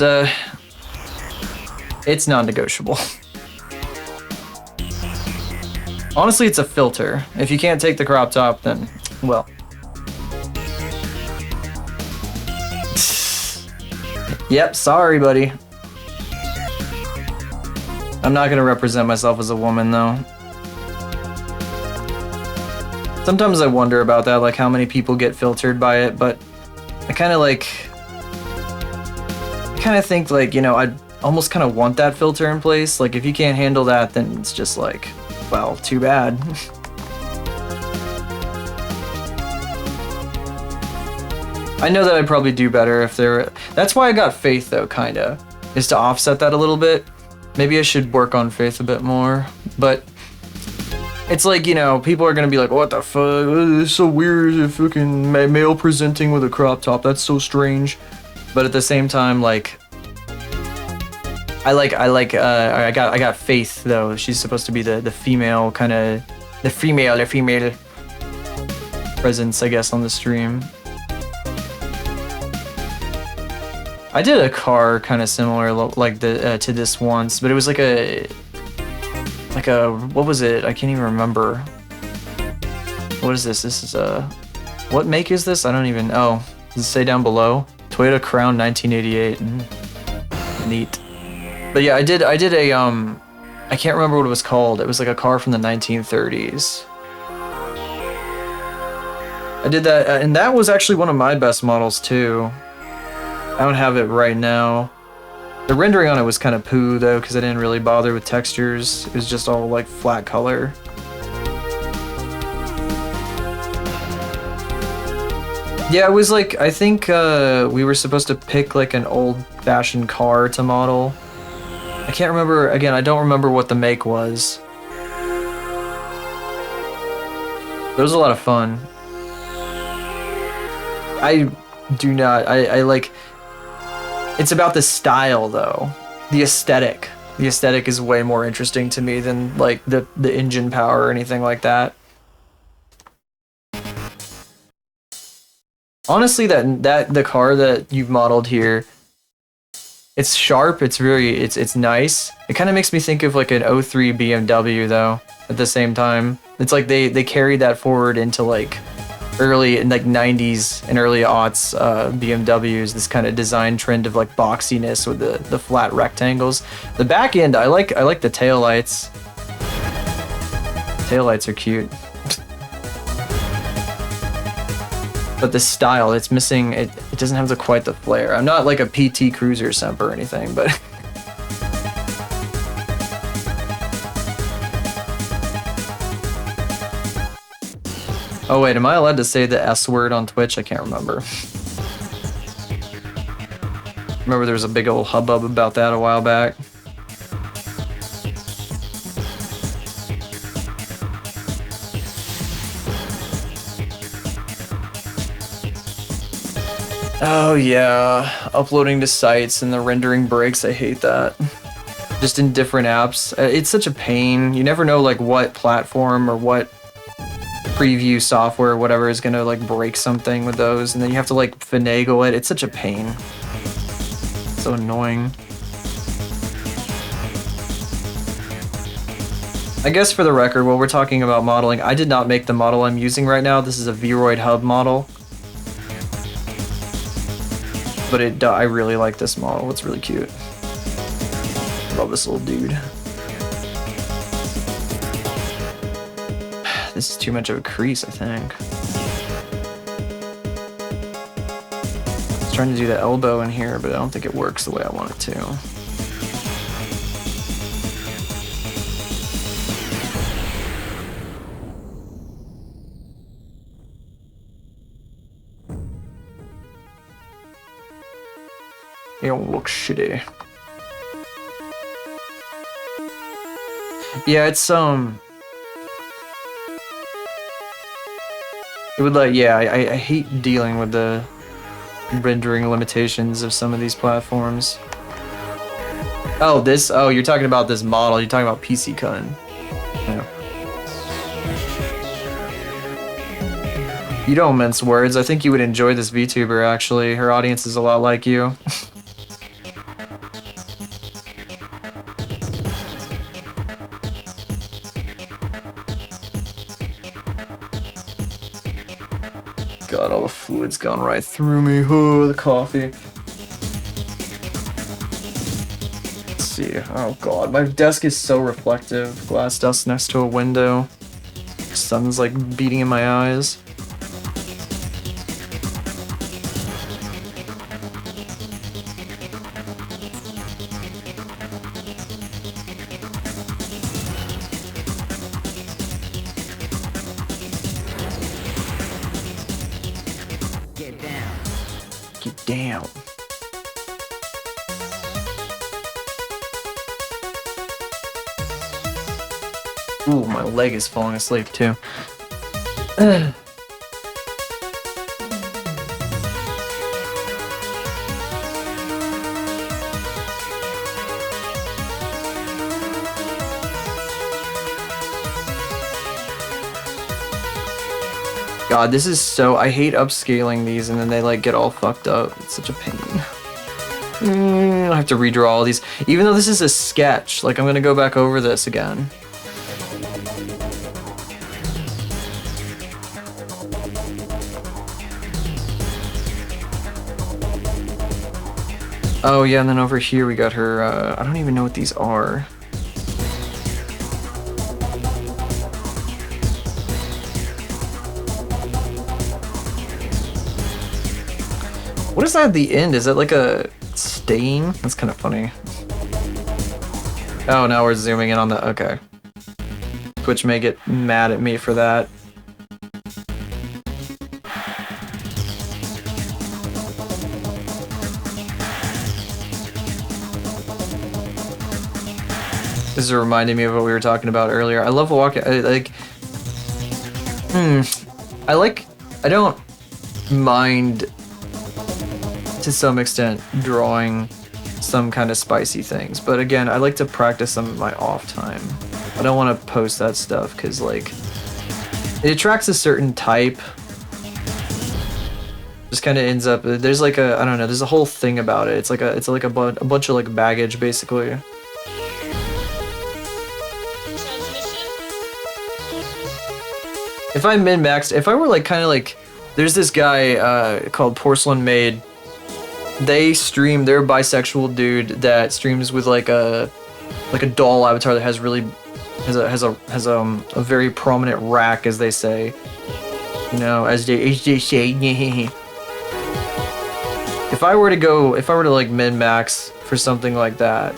non-negotiable. Honestly, it's a filter. If you can't take the crop top, then, well. Yep, sorry, buddy. I'm not gonna represent myself as a woman, though. Sometimes I wonder about that, like how many people get filtered by it, but I kind of think like, you know, I almost kind of want that filter in place. Like if you can't handle that, then it's just like, well, too bad. I know that I'd probably do better if there. That's why I got Faith though, kinda, is to offset that a little bit. Maybe I should work on Faith a bit more, but it's like, you know, people are gonna be like, what the fuck, it's so weird, fucking male presenting with a crop top, that's so strange. But at the same time, like, I got Faith though. She's supposed to be the female kind of, the female presence, I guess, on the stream. I did a car kind of similar like to this once, but it was like a what was it? I can't even remember. What is this? This is what make is this? I don't even know. Does it say down below? Toyota Crown 1988. Neat. But yeah, I did a I can't remember what it was called. It was like a car from the 1930s. I did that, and that was actually one of my best models too. I don't have it right now. The rendering on it was kind of poo though, because I didn't really bother with textures. It was just all like flat color. Yeah, it was like, I think we were supposed to pick like an old-fashioned car to model. I can't remember, again, I don't remember what the make was. It was a lot of fun. I do not, I like, it's about the style though. The aesthetic. The aesthetic is way more interesting to me than like the engine power or anything like that. Honestly, the car that you've modeled here, it's sharp, it's nice. It kind of makes me think of like an '03 BMW though, at the same time. It's like they carried that forward into like early, like 90s and early aughts BMWs, this kind of design trend of like boxiness with the flat rectangles. The back end, I like the taillights. Taillights are cute. But the style, it's missing, it doesn't have quite the flair. I'm not like a PT Cruiser simp or anything, but... Oh wait, am I allowed to say the S word on Twitch? I can't remember. Remember there was a big old hubbub about that a while back. Oh yeah, uploading to sites and the rendering breaks, I hate that. Just in different apps. It's such a pain. You never know like what platform or what preview software or whatever is gonna like break something with those, and then you have to like finagle it. It's such a pain. So annoying. I guess for the record, while we're talking about modeling, I did not make the model I'm using right now. This is a Vroid Hub model. But I really like this model. It's really cute. Love this little dude. This is too much of a crease, I think. I was trying to do the elbow in here, but I don't think it works the way I want it to. It don't look shitty. Yeah, it's it would like, yeah, I hate dealing with the rendering limitations of some of these platforms. Oh, you're talking about this model, you're talking about PC Kun. Yeah. You don't mince words. I think you would enjoy this VTuber actually. Her audience is a lot like you. God, all the fluid's gone right through me. Oh, the coffee. Let's see. Oh God, my desk is so reflective. Glass dust next to a window. Sun's like beating in my eyes. Damn. Ooh, my leg is falling asleep too. God, this is so... I hate upscaling these and then they like get all fucked up. It's such a pain. I have to redraw all these. Even though this is a sketch, like I'm gonna go back over this again. Oh yeah, and then over here we got her, I don't even know what these are. What is that at the end? Is it like a Stain? That's kind of funny. Oh, now we're zooming in on the... Okay. Twitch may get mad at me for that. This is reminding me of what we were talking about earlier. I love walking... I don't mind, to some extent, drawing some kind of spicy things. But again, I like to practice them in my off time. I don't want to post that stuff because, like, it attracts a certain type. Just kind of ends up... There's like a... I don't know. There's a whole thing about it. It's like a bunch of, like, baggage, basically. If I min-maxed, if I were like kind of like, there's this guy called Porcelain Maid. They stream. They're a bisexual dude that streams with like a doll avatar that has a very prominent rack, as they say. You know, as they say. If I were to like min-max for something like that,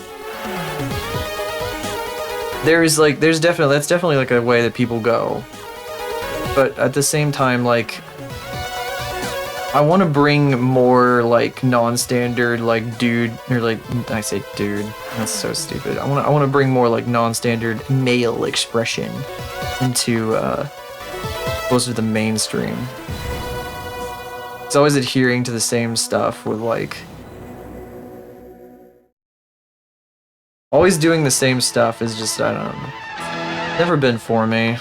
that's definitely like a way that people go. But at the same time, like, I want to bring more, like, non-standard, like, dude, or, like, I say dude, that's so stupid. I want to bring more, like, non-standard male expression into, closer to the mainstream. It's always adhering to the same stuff with, like, always doing the same stuff is just, I don't know, never been for me.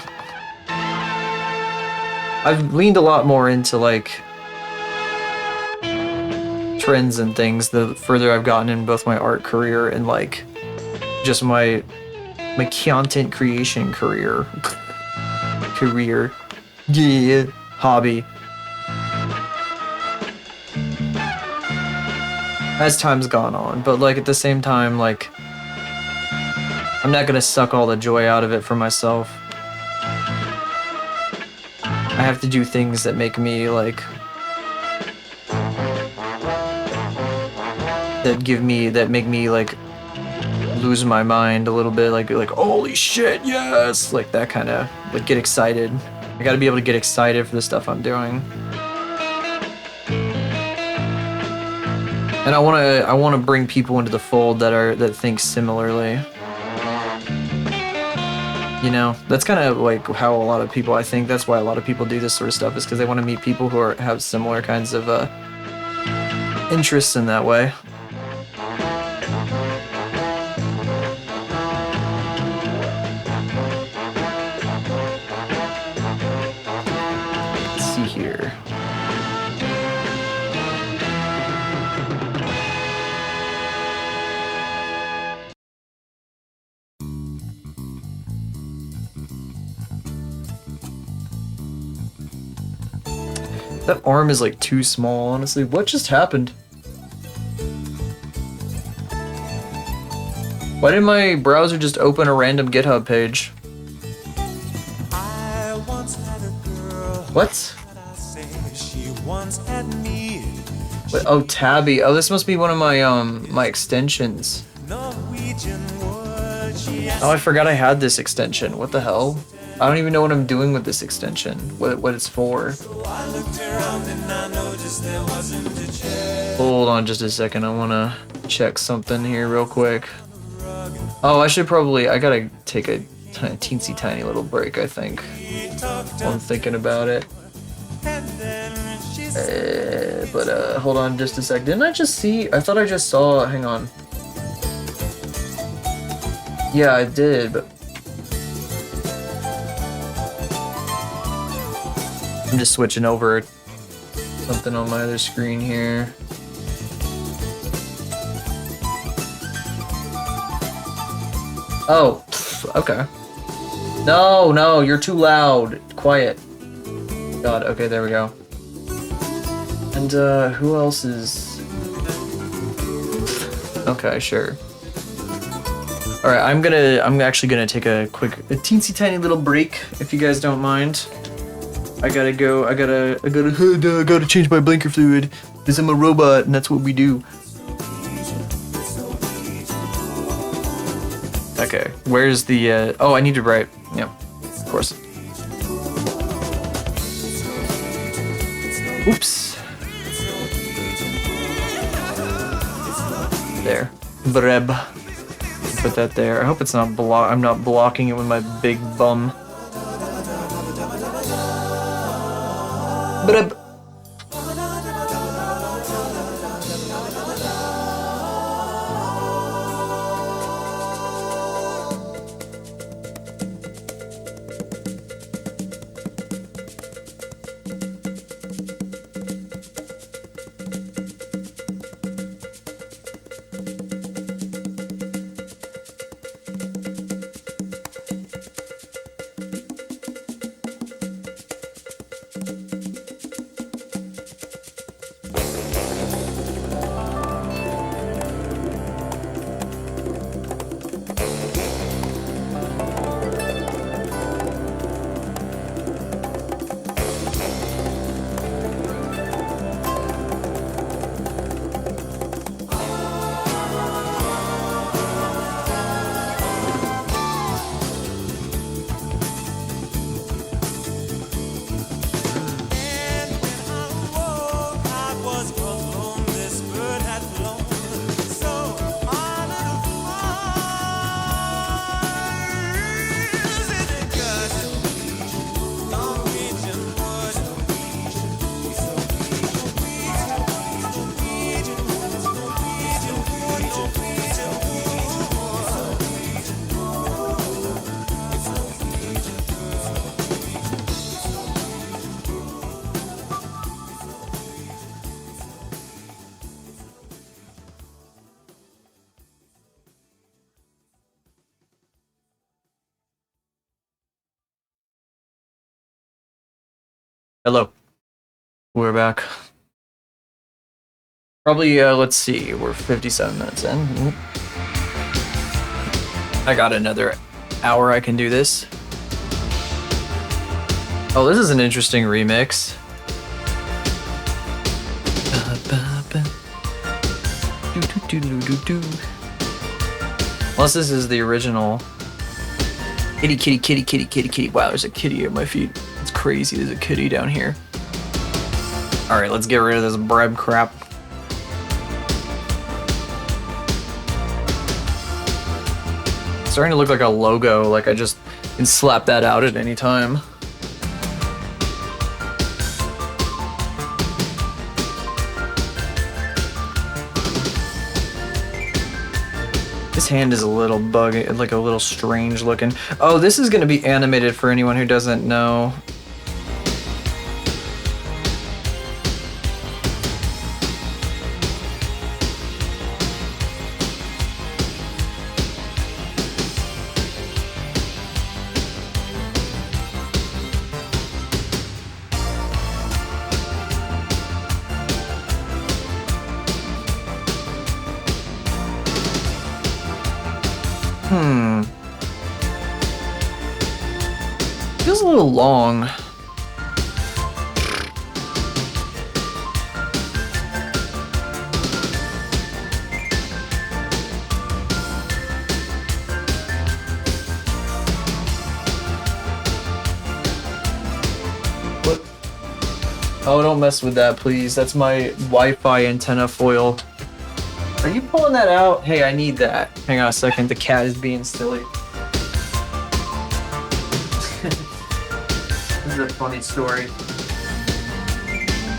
I've leaned a lot more into, like, trends and things the further I've gotten in both my art career and, like, just my content creation career. Yeah, hobby. As time's gone on, but, like, at the same time, like, I'm not gonna suck all the joy out of it for myself. I have to do things that make me, like, that make me, like, lose my mind a little bit, like, holy shit, yes! Like, that kind of, like, get excited. I gotta be able to get excited for the stuff I'm doing. And I wanna bring people into the fold that think similarly. You know, that's kind of like how a lot of people, I think that's why a lot of people do this sort of stuff, is because they want to meet people who have similar kinds of interests in that way. Let's see here. That arm is like too small, honestly. What just happened? Why did my browser just open a random GitHub page? What? Wait, oh, Tabby. Oh, this must be one of my my extensions. Oh, I forgot I had this extension. What the hell? I don't even know what I'm doing with this extension. What it's for. Hold on just a second. I want to check something here real quick. Oh, I gotta take a teensy tiny little break, I think. While I'm thinking about it. But hold on just a sec. Didn't I just see? I thought I just saw. Hang on. Yeah, I did, but I'm just switching over something on my other screen here. Oh, okay. No, you're too loud. Quiet. God, okay, there we go. And, who else is... Okay, sure. Alright, I'm actually gonna take a teensy tiny little break, if you guys don't mind. I gotta change my blinker fluid, because I'm a robot, and that's what we do. Okay, where's the, oh, I need to write, yeah, of course. Oops. There. Breb. Put that there. I hope it's not I'm not blocking it with my big bum. Breb. Hello. We're back. Probably, let's see, we're 57 minutes in. I got another hour I can do this. Oh, this is an interesting remix. Unless this is the original. Kitty, kitty, kitty, kitty, kitty, kitty. Wow, there's a kitty at my feet. It's crazy, there's a kitty down here. Alright, let's get rid of this bread crap. It's starting to look like a logo, like I just can slap that out at any time. This hand is a little buggy, like a little strange looking. Oh, this is gonna be animated for anyone who doesn't know. Feels a little long. What? Oh, don't mess with that, please. That's my Wi-Fi antenna foil. Are you pulling that out? Hey, I need that. Hang on a second, the cat is being silly. This is a funny story.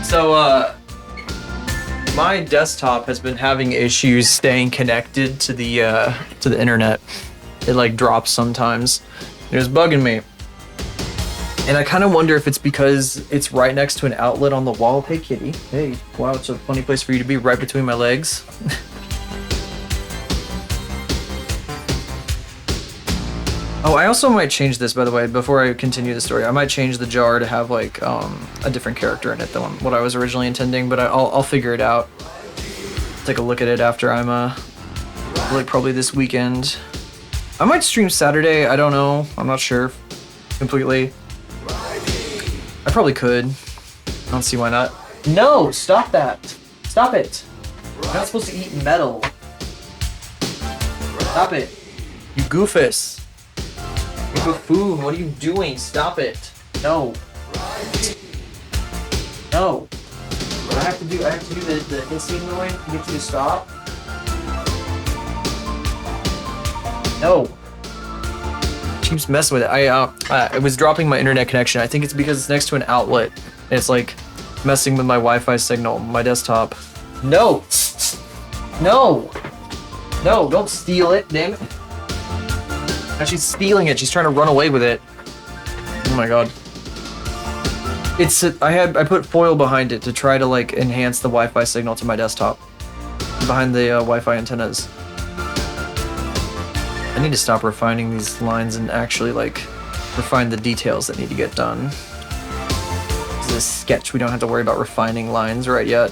So, my desktop has been having issues staying connected to the internet. It like drops sometimes. It was bugging me. And I kind of wonder if it's because it's right next to an outlet on the wall. Hey, kitty. Hey, wow, it's a funny place for you to be, right between my legs. Oh, I also might change this, by the way, before I continue the story. I might change the jar to have, like, a different character in it than what I was originally intending, but I'll figure it out. Take a look at it after I'm, like, probably this weekend. I might stream Saturday, I don't know. I'm not sure completely. I probably could. I don't see why not. No, stop that. Stop it. You're not supposed to eat metal. Stop it. You goofus. You buffoon, what are you doing? Stop it. No. No. I have to do the hissing noise to get you to stop. No. Keeps messing with it. I was dropping my internet connection. I think it's because it's next to an outlet. And it's like messing with my Wi-Fi signal on my desktop. No. No. No, don't steal it, damn it. Now she's stealing it. She's trying to run away with it. Oh my god. I put foil behind it to try to like enhance the Wi-Fi signal to my desktop. Behind the Wi-Fi antennas. I need to stop refining these lines and actually like refine the details that need to get done. This is a sketch. We don't have to worry about refining lines right yet.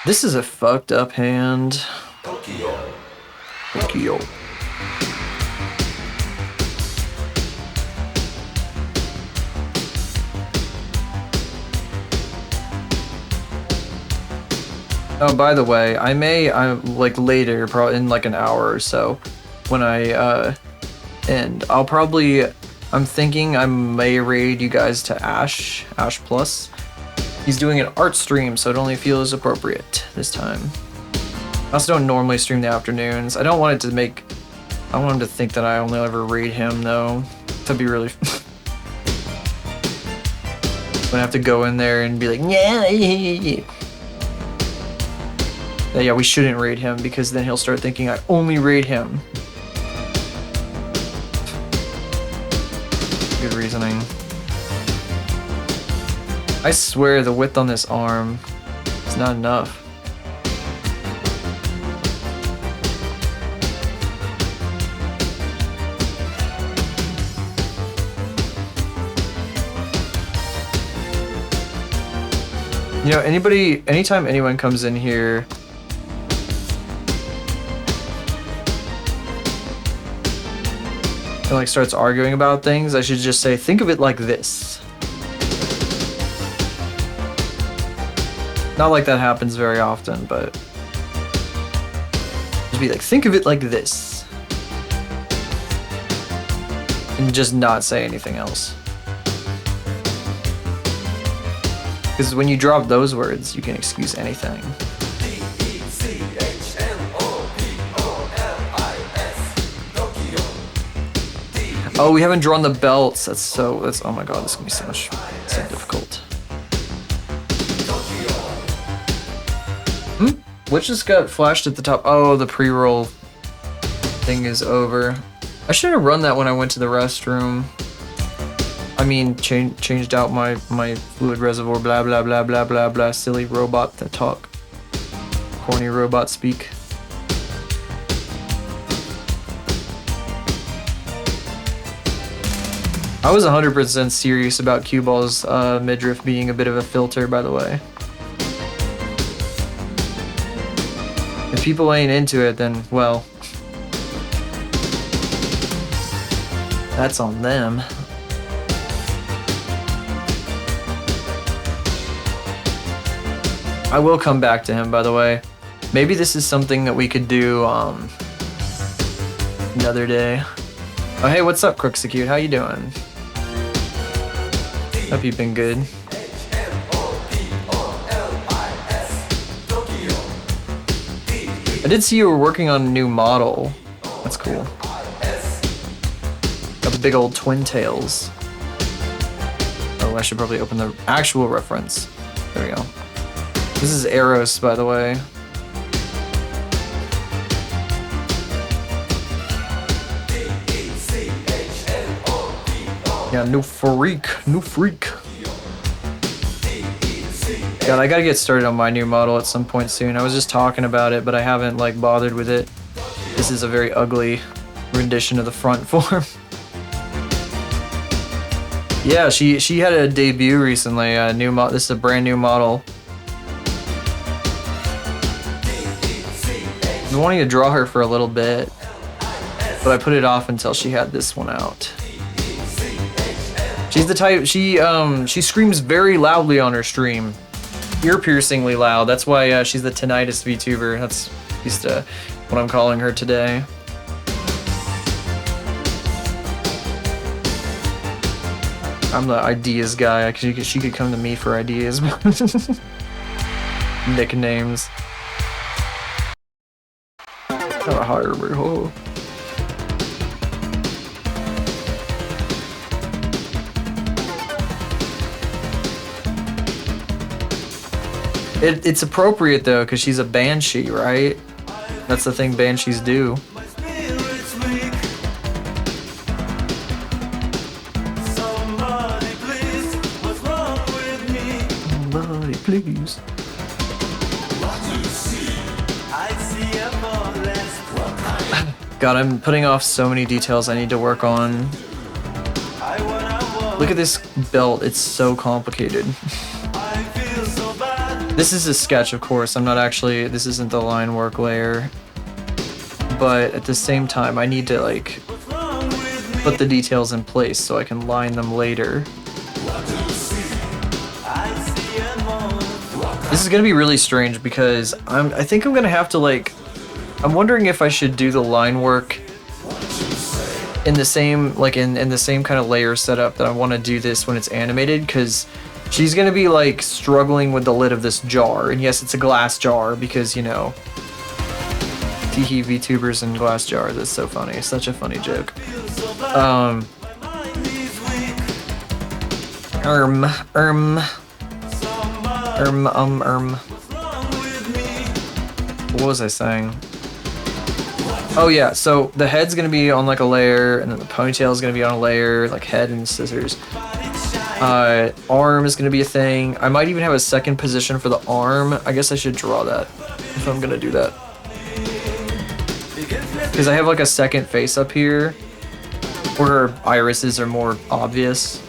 This is a fucked up hand. Tokyo. Oh, by the way, I'm like later, probably in like an hour or so, when I end, I'm thinking I may raid you guys to Ash Plus. He's doing an art stream, so it only feels appropriate this time. I also don't normally stream the afternoons. I don't want him to think that I only ever raid him, though. That'd be really... I'm gonna have to go in there and be like, yeah. Yeah, we shouldn't raid him, because then he'll start thinking I only raid him. Good reasoning. I swear the width on this arm is not enough. You know, anytime anyone comes in here and like starts arguing about things, I should just say, think of it like this. Not like that happens very often, but just be like, think of it like this. And just not say anything else. Because when you drop those words, you can excuse anything. Oh, we haven't drawn the belts. Oh my god, this is gonna be so difficult. What just got flashed at the top? Oh, the pre-roll thing is over. I should have run that when I went to the restroom. I mean, changed out my fluid reservoir, blah, blah, blah, blah, blah, blah. Silly robot that talk. Corny robot speak. I was 100% serious about Cue Ball's midriff being a bit of a filter, by the way. If people ain't into it, then, well, that's on them. I will come back to him, by the way. Maybe this is something that we could do another day. Oh, hey, what's up, Crooksecute? How you doing? Hope you've been good. I did see you were working on a new model. That's cool. Got the big old twin tails. Oh, I should probably open the actual reference. There we go. This is Eros, by the way. Yeah, new freak. God, I gotta get started on my new model at some point soon. I was just talking about it, but I haven't like bothered with it. This is a very ugly rendition of the front form. Yeah, she had a debut recently. This is a brand new model. been wanting to draw her for a little bit, but I put it off until she had this one out. She's the type, she screams very loudly on her stream. Ear-piercingly loud. That's why she's the tinnitus VTuber. That's at least what I'm calling her today. I'm the ideas guy. She could come to me for ideas. Nicknames. Oh. It's appropriate though, because she's a banshee, right? That's the thing banshees do. Somebody please. God, I'm putting off so many details I need to work on. Look at this belt, it's so complicated. This is a sketch, of course. I'm not actually, this isn't the line work layer. But at the same time, I need to like put the details in place so I can line them later. This is gonna be really strange because I think I'm gonna have to like, I'm wondering if I should do the line work in the same, like in the same kind of layer setup that I want to do this when it's animated, because she's gonna be like struggling with the lid of this jar, and yes, it's a glass jar because, you know, teehee VTubers and glass jars. It's so funny. It's such a funny joke. What was I saying? Oh yeah, so the head's gonna be on like a layer, and then the ponytail is gonna be on a layer, like head and scissors. Arm is gonna be a thing. I might even have a second position for the arm. I guess I should draw that if I'm gonna do that. Because I have like a second face up here where her irises are more obvious.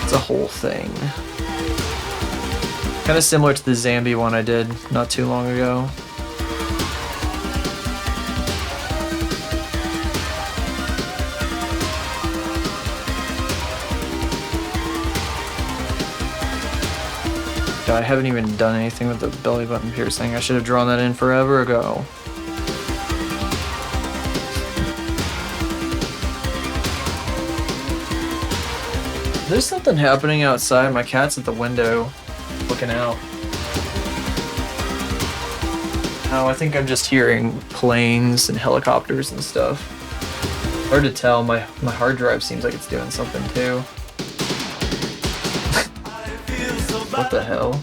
It's a whole thing. Kind of similar to the Zambi one I did not too long ago. God, I haven't even done anything with the belly button piercing. I should have drawn that in forever ago. There's something happening outside. My cat's at the window looking out. Oh, I think I'm just hearing planes and helicopters and stuff. Hard to tell. My hard drive seems like it's doing something too. What the hell?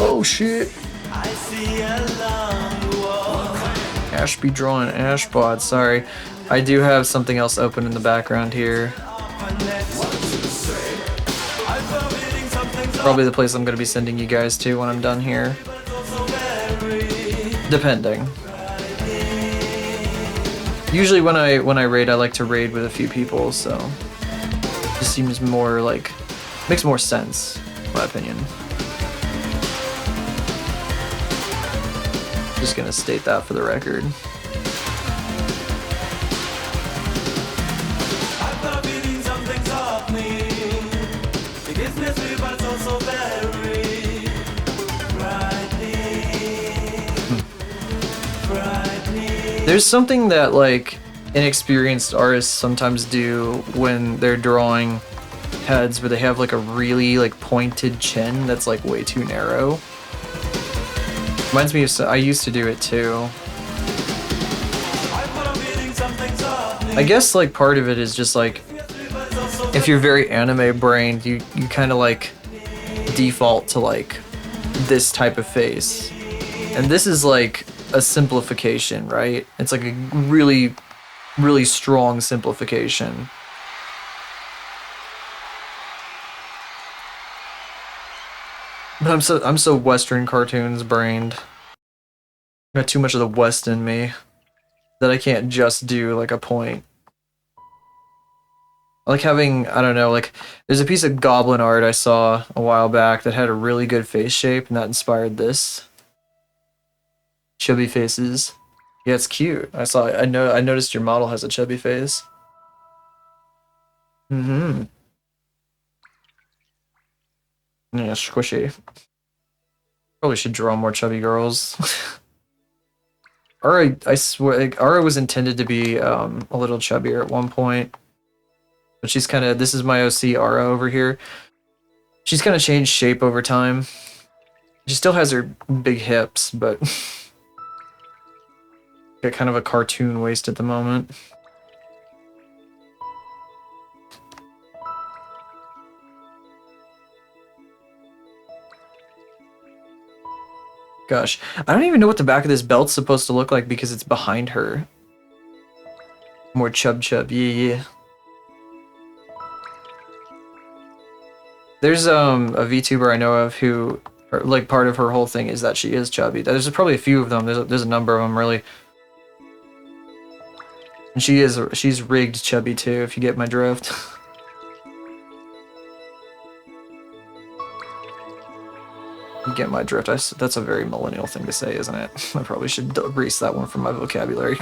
Oh shit. Ashby drawing Ashbot, sorry. I do have something else open in the background here. Probably the place I'm going to be sending you guys to when I'm done here. Depending. Usually when I raid, I like to raid with a few people, so it just seems more like, makes more sense, in my opinion. Just gonna state that for the record. There's something that like inexperienced artists sometimes do when they're drawing heads where they have like a really like pointed chin that's like way too narrow. Reminds me of, I used to do it too. I guess like part of it is just like, if you're very anime brained, you kind of like default to like this type of face. And this is like a simplification, right? It's like a really, really strong simplification. But I'm so Western cartoons brained. Got too much of the West in me that I can't just do like a point. I like having, I don't know, like there's a piece of goblin art I saw a while back that had a really good face shape and that inspired this. Chubby faces. Yeah, it's cute. I noticed your model has a chubby face. Mm-hmm. Yeah, squishy. Probably should draw more chubby girls. Ara, I swear, like, Ara was intended to be a little chubbier at one point. But she's kind of, this is my OC Ara over here. She's kind of changed shape over time. She still has her big hips, but got kind of a cartoon waist at the moment. Gosh, I don't even know what the back of this belt's supposed to look like because it's behind her. More chub, yeah. There's a VTuber I know of who, like, part of her whole thing is that she is chubby. There's probably a few of them. There's a number of them really. And she's rigged chubby too, if you get my drift. You get my drift. That's a very millennial thing to say, isn't it? I probably should erase that one from my vocabulary.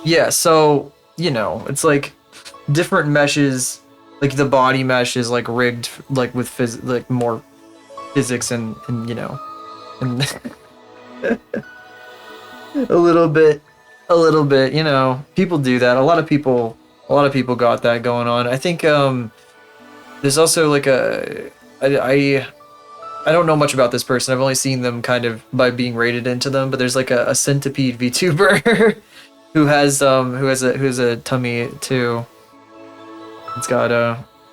Yeah, so, you know, it's like different meshes, like the body mesh is like rigged like with like more physics and you know, and a little bit, you know, people do that. A lot of people got that going on. I think there's also like I don't know much about this person. I've only seen them kind of by being rated into them, but there's like a centipede VTuber who has a tummy too. It's got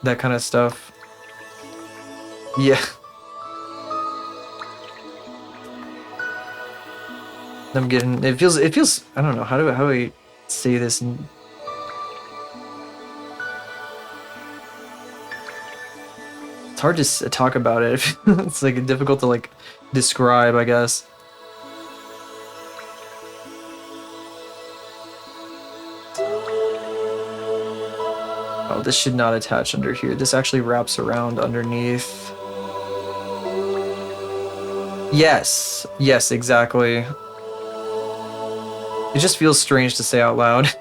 that kind of stuff. Yeah. I'm getting it feels I don't know how do I say this it's hard to talk about it. It's like difficult to like describe, I guess. Oh, this should not attach under here. This actually wraps around underneath. Yes. Yes, exactly. It just feels strange to say out loud.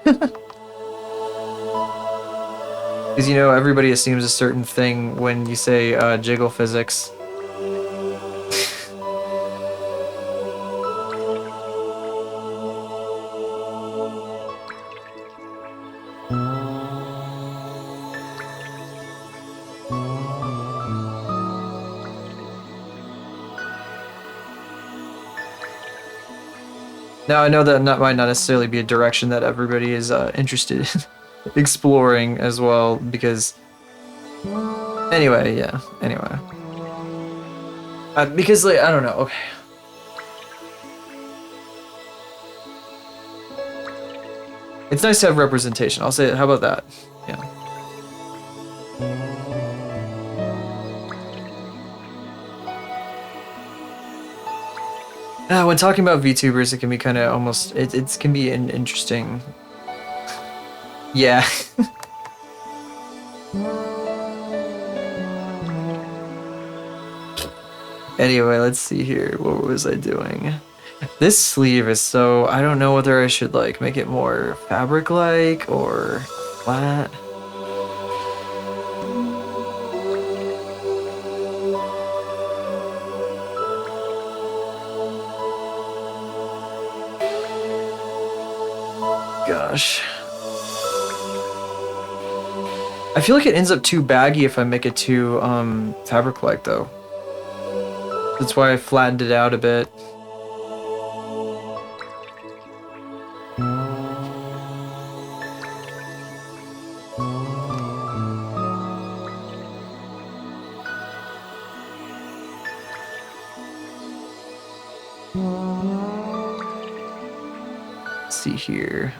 Because, you know, everybody assumes a certain thing when you say jiggle physics. Now, I know that might not necessarily be a direction that everybody is interested in exploring as well, because... Anyway, yeah, anyway. Because, like, I don't know, okay. It's nice to have representation, I'll say it, how about that? Yeah. When talking about VTubers, it can be kind of almost, it can be an interesting... Yeah. Anyway, let's see here, what was I doing? This sleeve is so, I don't know whether I should like make it more fabric-like or flat. Gosh. I feel like it ends up too baggy if I make it too fabric-like though. That's why I flattened it out a bit. Let's see here.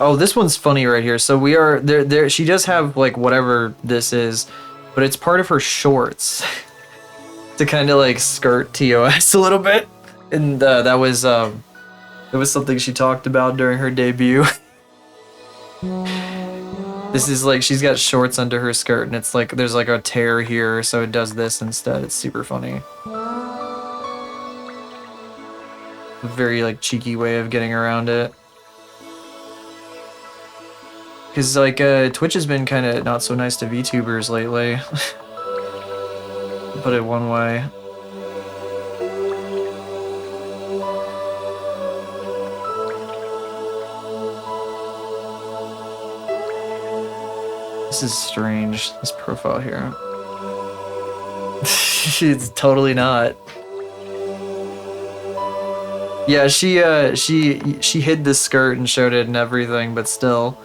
Oh, this one's funny right here. So we are there. She does have like whatever this is, but it's part of her shorts to kind of like skirt TOS a little bit, and that was something she talked about during her debut. This is like she's got shorts under her skirt, and it's like there's like a tear here, so it does this instead. It's super funny. A very like cheeky way of getting around it. Because like Twitch has been kind of not so nice to VTubers lately. Put it one way. This is strange, this profile here. It's totally not. Yeah, she hid the skirt and showed it and everything, but still.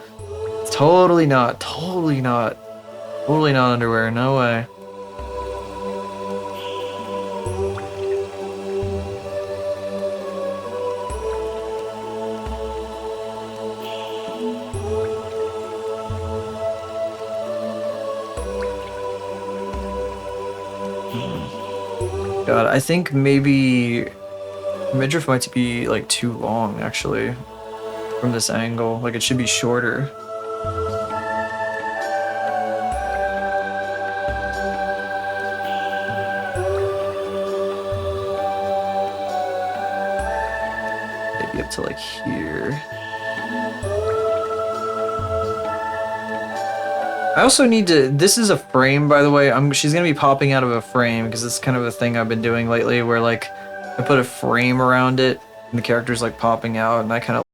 It's totally not underwear, no way. God, I think maybe midriff might be like too long actually from this angle. Like it should be shorter. Maybe up to like here. I also need to, this is a frame, by the way. She's gonna be popping out of a frame because it's kind of a thing I've been doing lately where like I put a frame around it and the character's like popping out and I kind of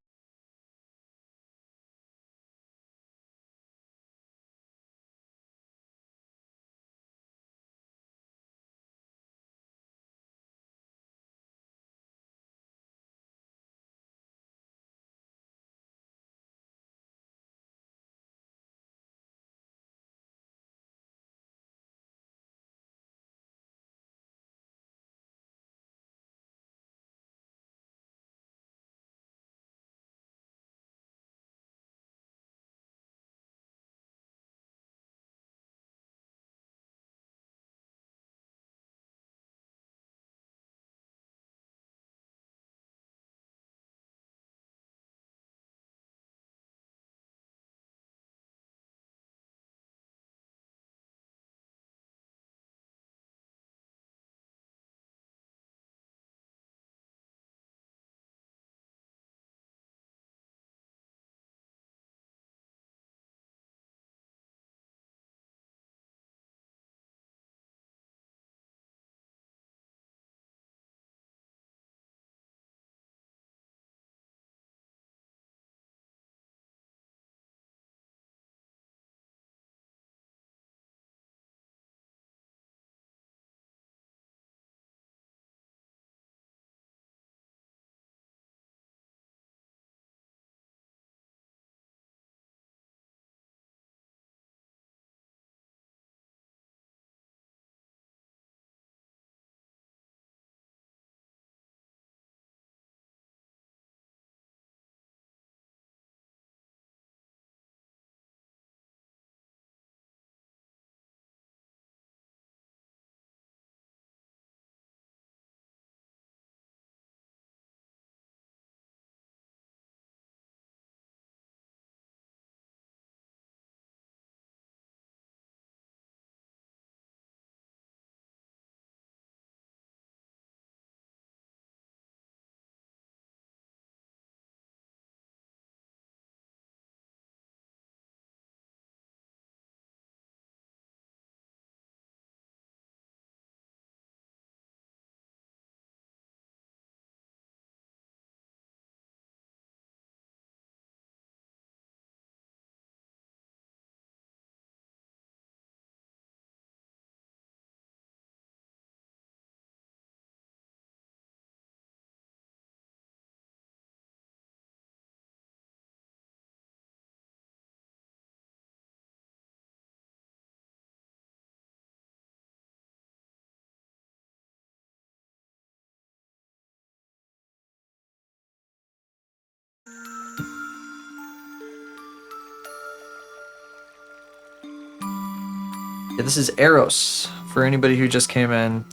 Yeah, this is Eros. For anybody who just came in,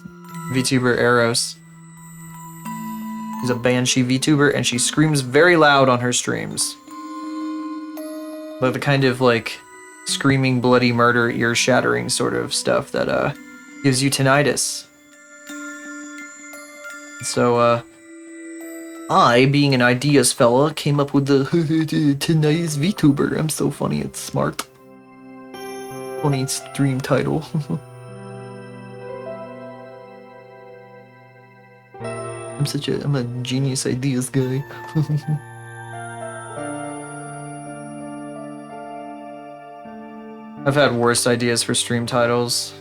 VTuber Eros. She's a Banshee VTuber, and she screams very loud on her streams. But the kind of like screaming, bloody murder, ear-shattering sort of stuff that gives you tinnitus. So I, being an ideas fella, came up with the tinnitus VTuber. I'm so funny, it's smart. Funny stream title. I'm a genius ideas guy. I've had worse ideas for stream titles.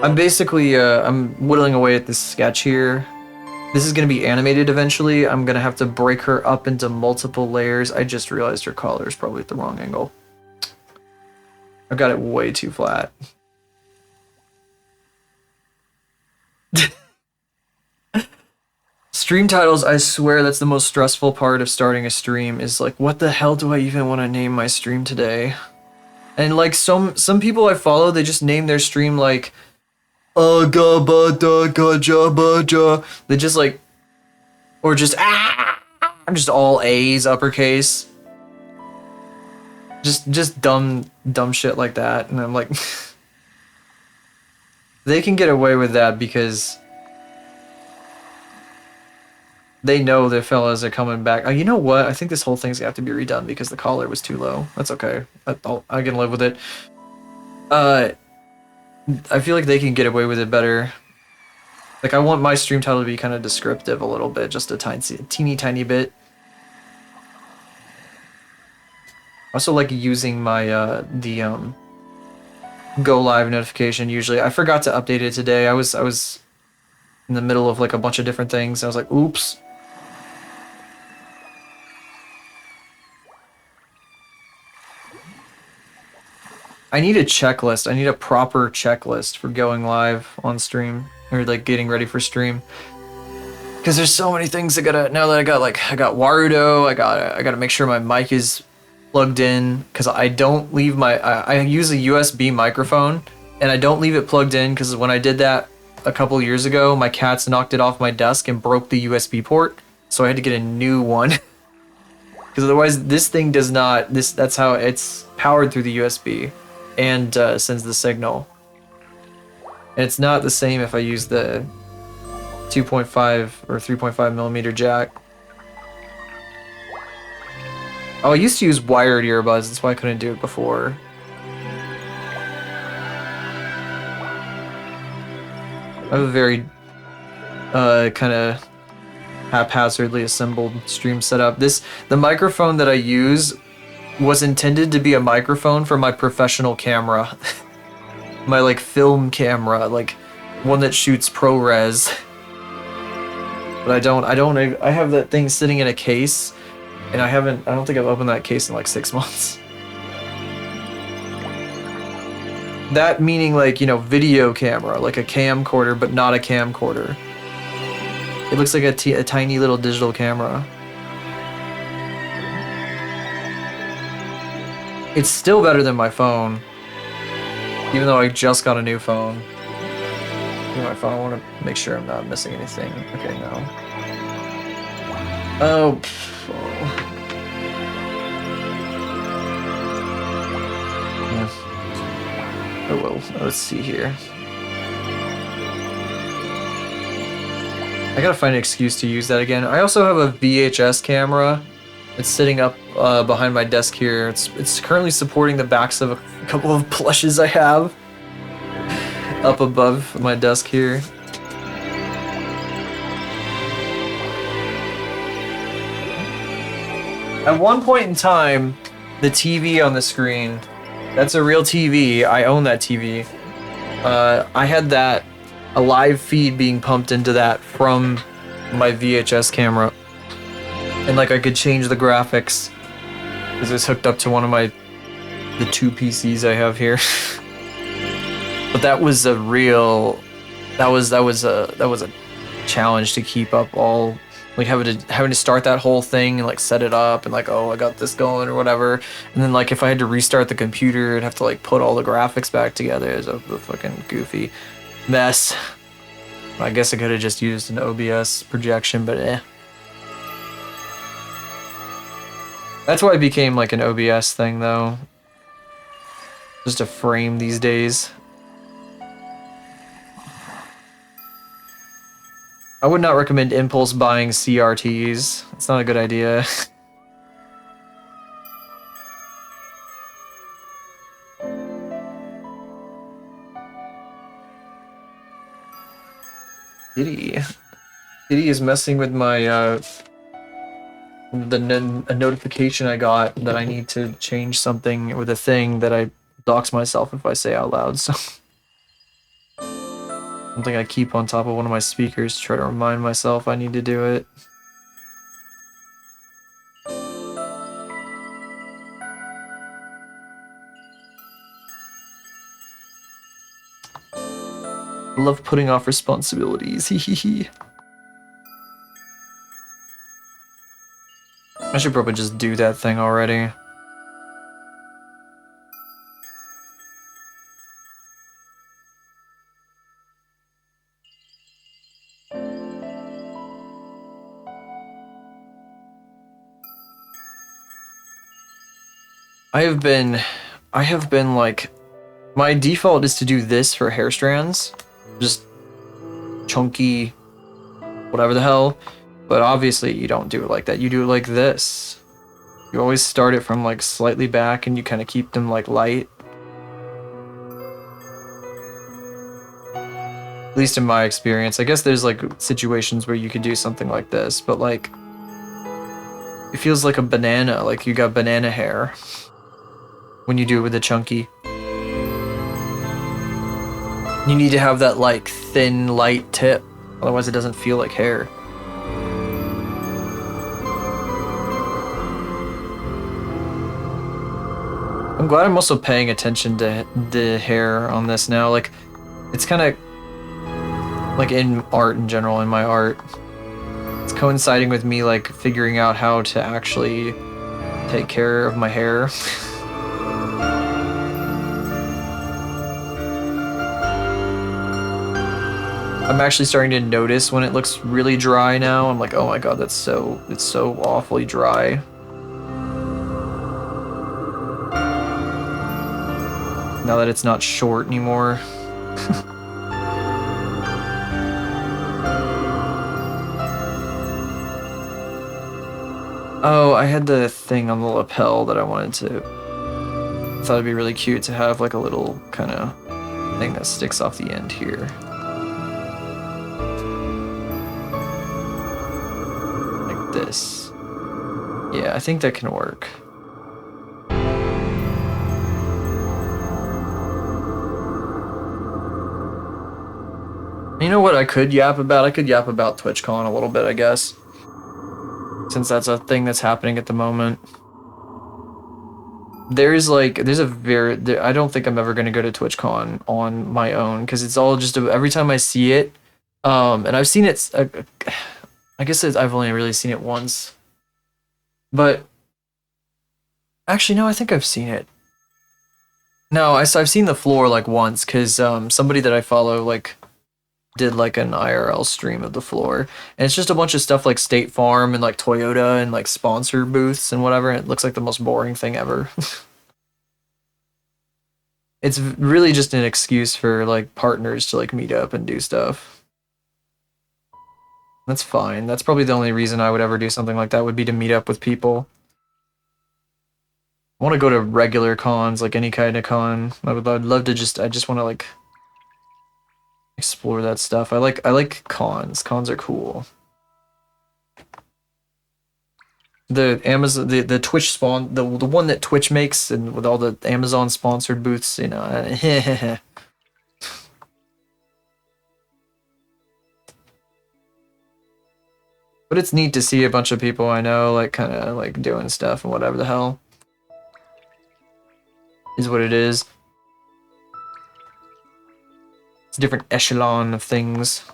I'm basically, I'm whittling away at this sketch here. This is going to be animated eventually. I'm going to have to break her up into multiple layers. I just realized her collar is probably at the wrong angle. I've got it way too flat. Stream titles, I swear that's the most stressful part of starting a stream, is like, what the hell do I even want to name my stream today? And like some people I follow, they just name their stream like they just like, or just I'm just all A's uppercase. Just dumb shit like that, and I'm like they can get away with that because they know their fellas are coming back. Oh, you know what? I think this whole thing's gonna have to be redone because the collar was too low. That's okay. I can live with it. I feel like they can get away with it better. Like, I want my stream title to be kind of descriptive a little bit, just a teeny bit. I also like using my the go live notification usually. I forgot to update it today. I was in the middle of like a bunch of different things. I was like, oops. I need a checklist. I need a proper checklist for going live on stream, or like getting ready for stream. Because there's so many things I gotta, now that I got Warudo, I gotta make sure my mic is plugged in, because I don't leave my, I use a USB microphone, and I don't leave it plugged in, because when I did that a couple years ago, my cats knocked it off my desk and broke the USB port, so I had to get a new one. Because otherwise this thing does not, that's how it's powered through the USB. And sends the signal. And it's not the same if I use the 2.5 or 3.5 millimeter jack. Oh, I used to use wired earbuds, that's why I couldn't do it before. I have a very kind of haphazardly assembled stream setup. The microphone that I use was intended to be a microphone for my professional camera. My like film camera, like one that shoots ProRes. But I have that thing sitting in a case, and I don't think I've opened that case in like 6 months. That meaning like, you know, video camera, like a camcorder, but not a camcorder. It looks like a tiny little digital camera. It's still better than my phone, even though I just got a new phone. My phone, I want to make sure I'm not missing anything. Okay, no. Oh. Yeah. Oh well, let's see here. I gotta find an excuse to use that again. I also have a VHS camera. It's sitting up behind my desk here. It's currently supporting the backs of a couple of plushes I have up above my desk here. At one point in time, the TV on the screen, that's a real TV. I own that TV. I had a live feed being pumped into that from my VHS camera. And like I could change the graphics because it's hooked up to one of the two PCs I have here. But that was a real, that was a challenge to keep up all, like having to start that whole thing and like set it up and like, oh, I got this going or whatever, and then like if I had to restart the computer, I'd have to like put all the graphics back together. It's a fucking goofy mess. I guess I could have just used an OBS projection, but eh. That's why it became like an OBS thing though. Just a frame these days. I would not recommend impulse buying CRTs. It's not a good idea. Kitty. Kitty is messing with my, a notification I got that I need to change something with a thing that I dox myself if I say out loud, so. Something I keep on top of one of my speakers to try to remind myself I need to do it. I love putting off responsibilities, hee hee hee. I should probably just do that thing already. I have been like, my default is to do this for hair strands, just chunky, whatever the hell, but obviously you don't do it like that, you do it like this. You always start it from like slightly back and you kind of keep them like light. At least in my experience. I guess there's like situations where you could do something like this, but like, it feels like a banana, like you got banana hair when you do it with the chunky. You need to have that like thin, light tip, otherwise it doesn't feel like hair. I'm glad I'm also paying attention to the hair on this now. Like, it's kind of like in art in general, in my art, it's coinciding with me like figuring out how to actually take care of my hair. I'm actually starting to notice when it looks really dry now. I'm like, oh my god, it's so awfully dry. Now that it's not short anymore. Oh, I had the thing on the lapel that I wanted to... I thought it'd be really cute to have like a little kind of thing that sticks off the end here. Like this. Yeah, I think that can work. You know what I could yap about? I could yap about TwitchCon a little bit, I guess. Since that's a thing that's happening at the moment. There's a very... I don't think I'm ever going to go to TwitchCon on my own, because it's all just... Every time I see it, and I've seen it... I guess I've only really seen it once. But... Actually, no, I think I've seen it. No, I've seen the floor like once, because somebody that I follow like did like an IRL stream of the floor, and it's just a bunch of stuff like State Farm and like Toyota and like sponsor booths and whatever, and it looks like the most boring thing ever. It's really just an excuse for like partners to like meet up and do stuff. That's fine. That's probably the only reason I would ever do something like that, would be to meet up with people. I want to go to regular cons, like any kind of con. I'd love to just... I just want to like explore that stuff. I like cons. Cons are cool. The Amazon, the Twitch spawn, the one that Twitch makes, and with all the Amazon sponsored booths, you know. But it's neat to see a bunch of people I know like kind of like doing stuff and whatever the hell. Is what it is. It's a different echelon of things.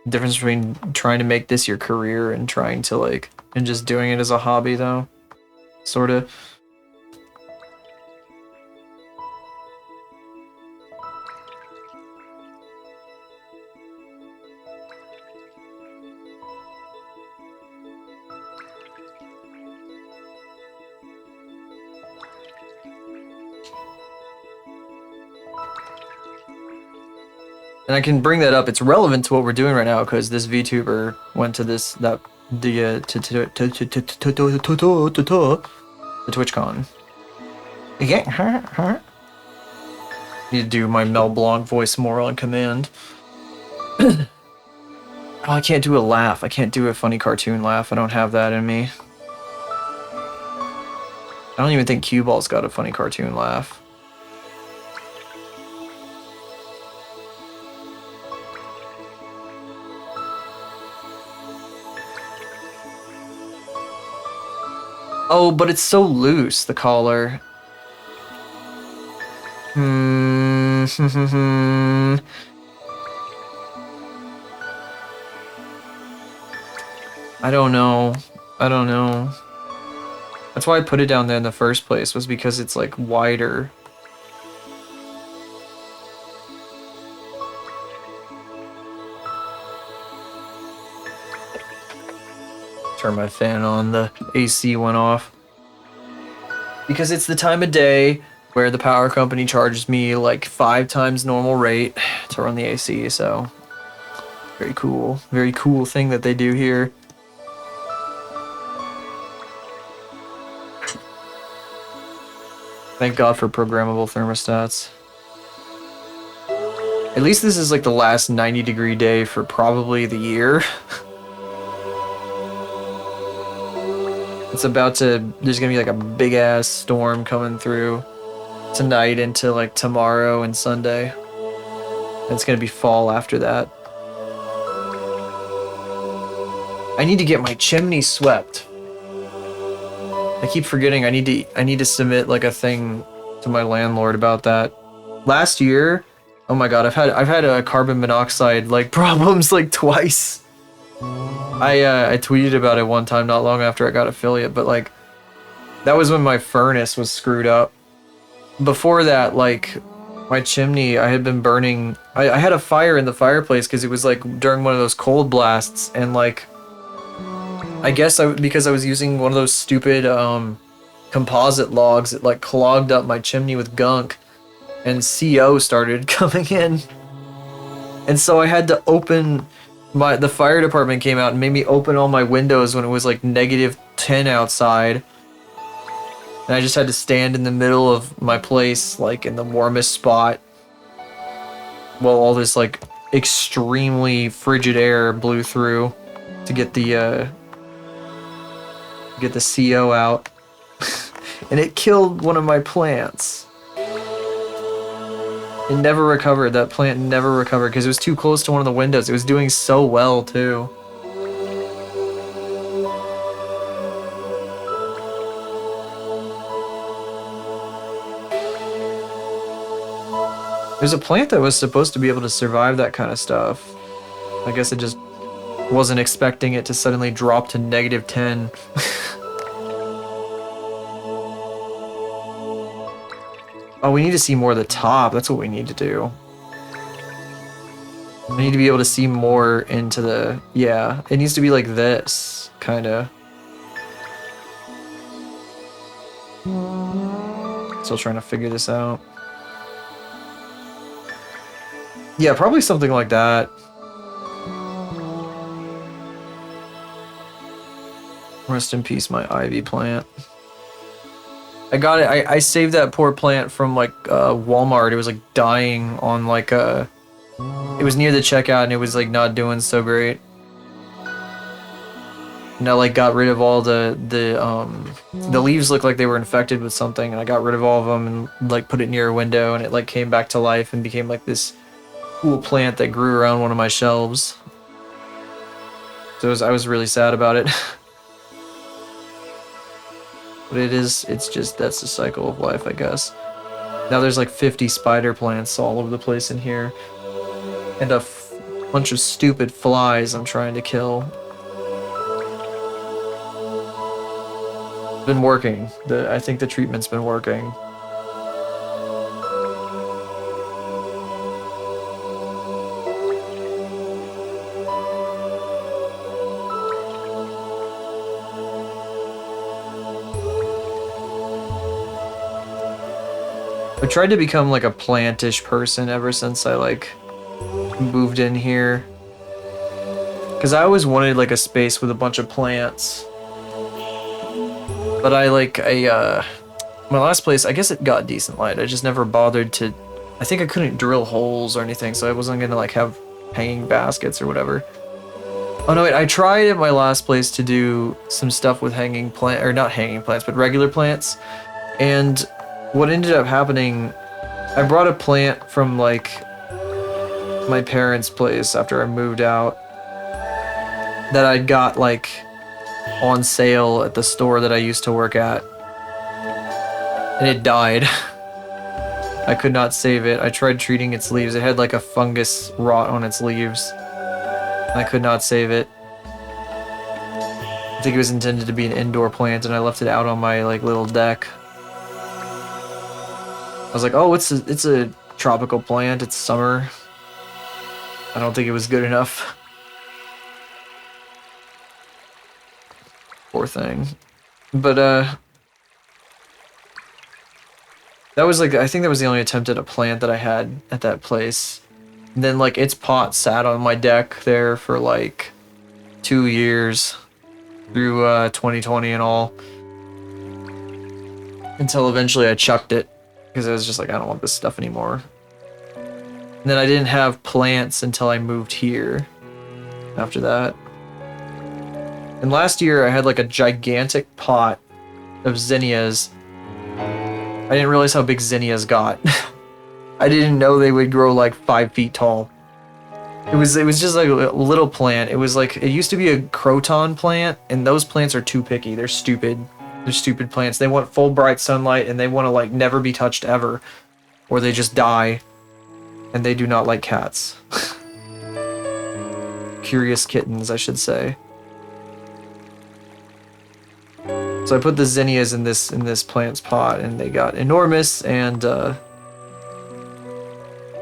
Difference between trying to make this your career and trying to like, and just doing it as a hobby though. Sort of. And I can bring that up. It's relevant to what we're doing right now because this VTuber went to this the TwitchCon. Yeah, need to do my Mel Blanc voice more on command. Oh, I can't do a laugh. I can't do a funny cartoon laugh. I don't have that in me. I don't even think Cue Ball's got a funny cartoon laugh. Oh, but it's so loose, the collar. I don't know. I don't know. That's why I put it down there in the first place, was because it's like wider. Turn my fan on, the AC went off. Because it's the time of day where the power company charges me like 5 times normal rate to run the AC, so very cool. Very cool thing that they do here. Thank God for programmable thermostats. At least this is like the last 90-degree day for probably the year. It's about to, there's gonna be like a big ass storm coming through tonight into like tomorrow and Sunday. And it's gonna be fall after that. I need to get my chimney swept. I keep forgetting I need to submit like a thing to my landlord about that. Last year, oh my god, I've had a carbon monoxide like problems like twice. I tweeted about it one time not long after I got affiliate, but like that was when my furnace was screwed up. Before that, like my chimney, I had been burning. I had a fire in the fireplace because it was like during one of those cold blasts, and like I guess because I was using one of those stupid composite logs, it like clogged up my chimney with gunk, and CO started coming in, and so I had to open. The fire department came out and made me open all my windows when it was like -10 outside. And I just had to stand in the middle of my place, like in the warmest spot, while all this like extremely frigid air blew through to get the CO out. And it killed one of my plants. It never recovered. That plant never recovered because it was too close to one of the windows. It was doing so well, too. There's a plant that was supposed to be able to survive that kind of stuff. I guess it just wasn't expecting it to suddenly drop to -10. Oh, we need to see more of the top. That's what we need to do. We need to be able to see more into the... Yeah, it needs to be like this, kind of. Still trying to figure this out. Yeah, probably something like that. Rest in peace, my ivy plant. I got it. I saved that poor plant from like Walmart. It was like dying on like it was near the checkout and it was like not doing so great. And I like got rid of all the leaves looked like they were infected with something, and I got rid of all of them and like put it near a window, and it like came back to life and became like this cool plant that grew around one of my shelves. So I was really sad about it. But it's just, that's the cycle of life, I guess. Now there's like 50 spider plants all over the place in here. And a bunch of stupid flies I'm trying to kill. Been working. I think the treatment's been working. I tried to become like a plantish person ever since I like moved in here. Cause I always wanted like a space with a bunch of plants. But my last place, I guess it got decent light. I just never bothered to, I think I couldn't drill holes or anything, so I wasn't gonna like have hanging baskets or whatever. Oh no, wait, I tried at my last place to do some stuff with hanging plant, or not hanging plants, but regular plants. And what ended up happening, I brought a plant from like my parents' place after I moved out that I got like on sale at the store that I used to work at, and it died. I could not save it. I tried treating its leaves. It had like a fungus rot on its leaves. I could not save it. I think it was intended to be an indoor plant, and I left it out on my like little deck. I was like, oh, it's a tropical plant. It's summer. I don't think it was good enough. Poor thing. But that was like, I think that was the only attempt at a plant that I had at that place. And then like its pot sat on my deck there for like 2 years through 2020 and all, until eventually I chucked it because I was just like, I don't want this stuff anymore. And then I didn't have plants until I moved here after that. And last year I had like a gigantic pot of zinnias. I didn't realize how big zinnias got. I didn't know they would grow like 5 feet tall. It was just like a little plant. It was like, it used to be a croton plant, and those plants are too picky. They're stupid. They're stupid plants. They want full bright sunlight, and they want to like never be touched ever, or they just die. And they do not like cats. Curious kittens, I should say. So I put the zinnias in this plant's pot, and they got enormous and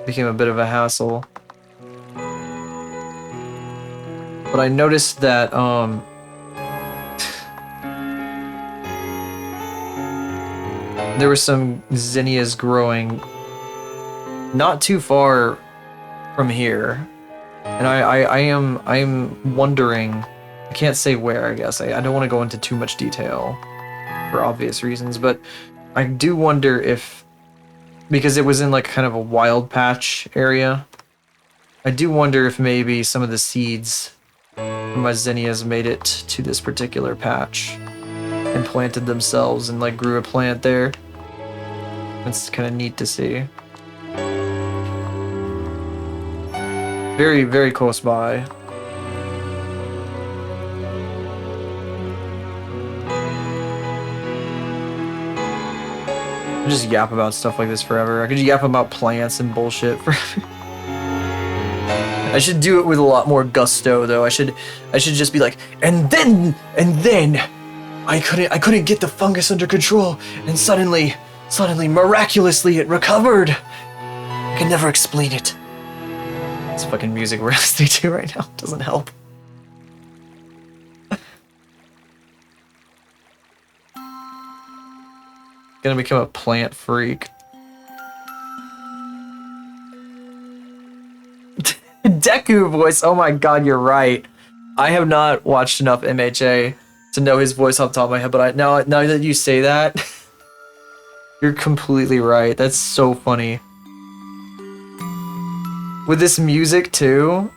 became a bit of a hassle. But I noticed that there were some zinnias growing not too far from here, and I am wondering. I can't say where, I guess. I don't want to go into too much detail for obvious reasons, but I do wonder if, because it was in like kind of a wild patch area, I do wonder if maybe some of the seeds from my zinnias made it to this particular patch and planted themselves and like grew a plant there. It's kind of neat to see. Very, very close by. I just yap about stuff like this forever. I could yap about plants and bullshit forever. I should do it with a lot more gusto, though. I should just be like, and then I couldn't get the fungus under control, and suddenly, miraculously, it recovered. I can never explain it. This fucking music we're listening to right now doesn't help. Gonna become a plant freak. Deku voice, oh my god, you're right. I have not watched enough MHA to know his voice off the top of my head, but now that you say that, you're completely right. That's so funny. With this music too.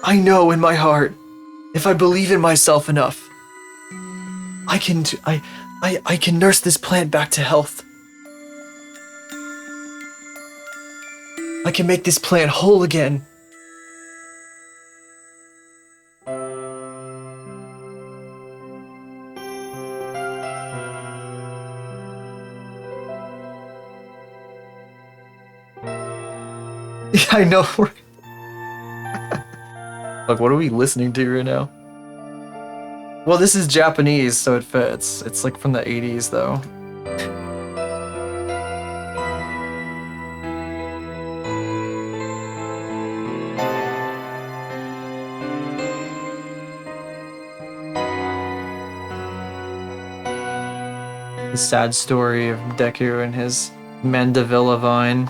I know in my heart, if I believe in myself enough, I can nurse this plant back to health. I can make this plant whole again. Yeah, I know. Like, what are we listening to right now? Well, this is Japanese, so it fits. It's like from the 80s, though. The sad story of Deku and his Mandevilla vine.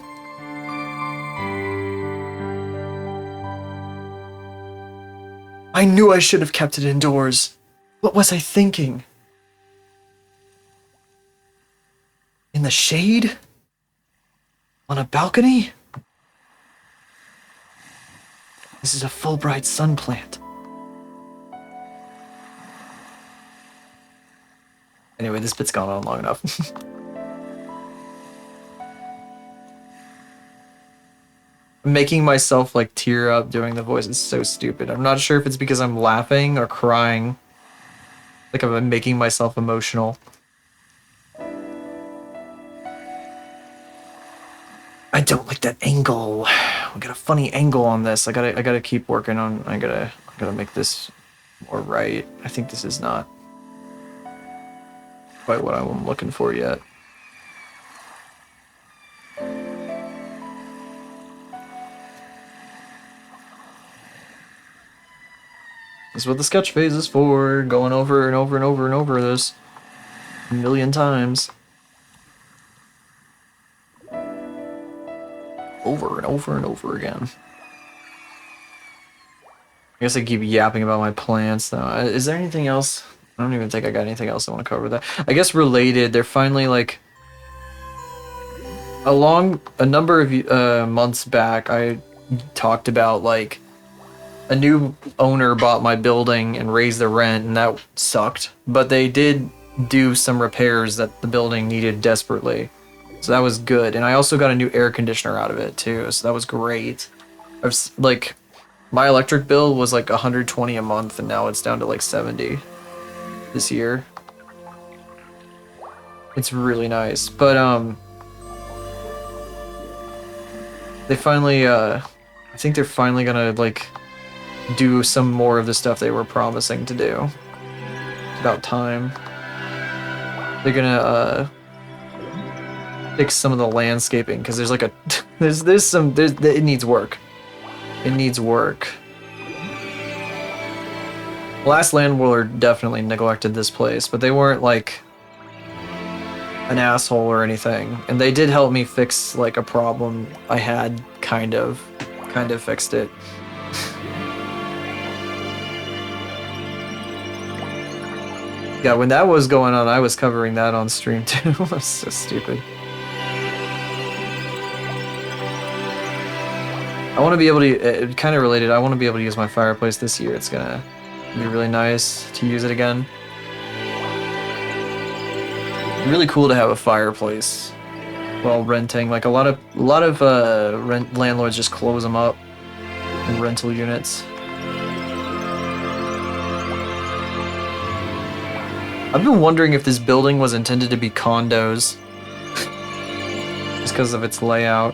I knew I should have kept it indoors. What was I thinking? In the shade? On a balcony? This is a Fulbright sun plant. Anyway, this bit's gone on long enough. Making myself like tear up doing the voice is so stupid. I'm not sure if it's because I'm laughing or crying. Like I'm making myself emotional. I don't like that angle. We got a funny angle on this. I gotta keep working on. I gotta make this more right. I think this is not quite what I'm looking for yet. This is what the sketch phase is for. Going over and over and over and over this a million times. Over and over and over again. I guess I keep yapping about my plants though. Is there anything else? I don't even think I got anything else I want to cover with that. I guess related, they're finally like a number of months back I talked about like a new owner bought my building and raised the rent and that sucked. But they did do some repairs that the building needed desperately. So that was good. And I also got a new air conditioner out of it too. So that was great. Like my electric bill was like 120 a month and now it's down to like 70 this year. It's really nice. But they finally I think they're finally gonna like do some more of the stuff they were promising to do. It's about time. They're gonna fix some of the landscaping because there's like a there's it needs work. It needs work. Last landlord definitely neglected this place, but they weren't like an asshole or anything. And they did help me fix like a problem I had kind of fixed it. Yeah, when that was going on, I was covering that on stream too. It was so stupid. I want to be able to, kind of related, I want to be able to use my fireplace this year. It's gonna be really nice to use it again. Really cool to have a fireplace while renting. Like a lot of landlords just close them up in rental units. I've been wondering if this building was intended to be condos just because of its layout.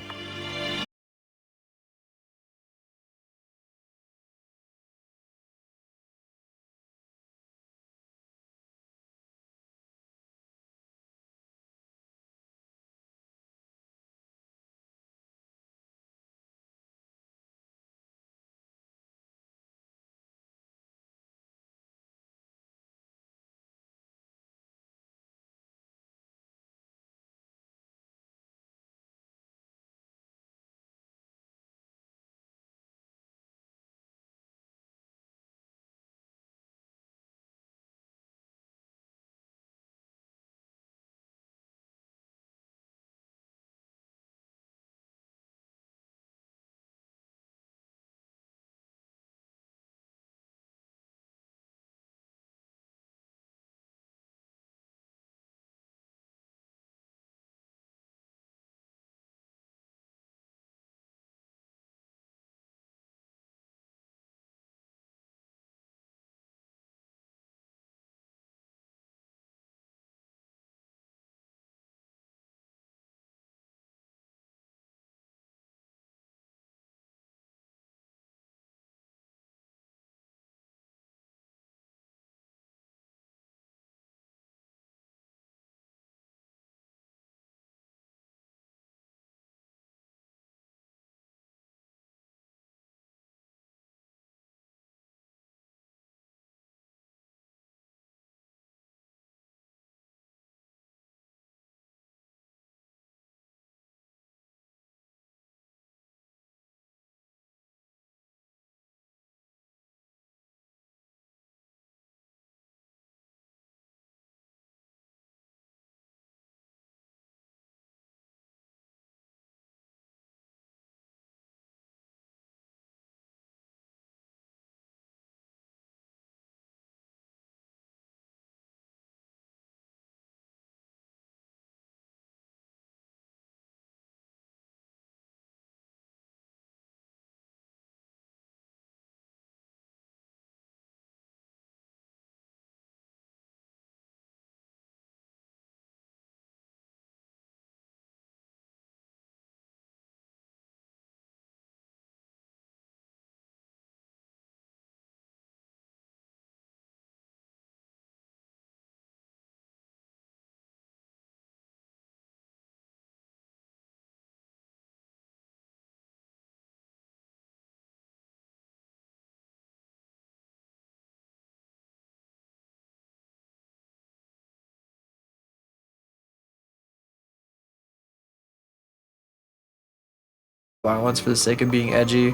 violence for the sake of being edgy.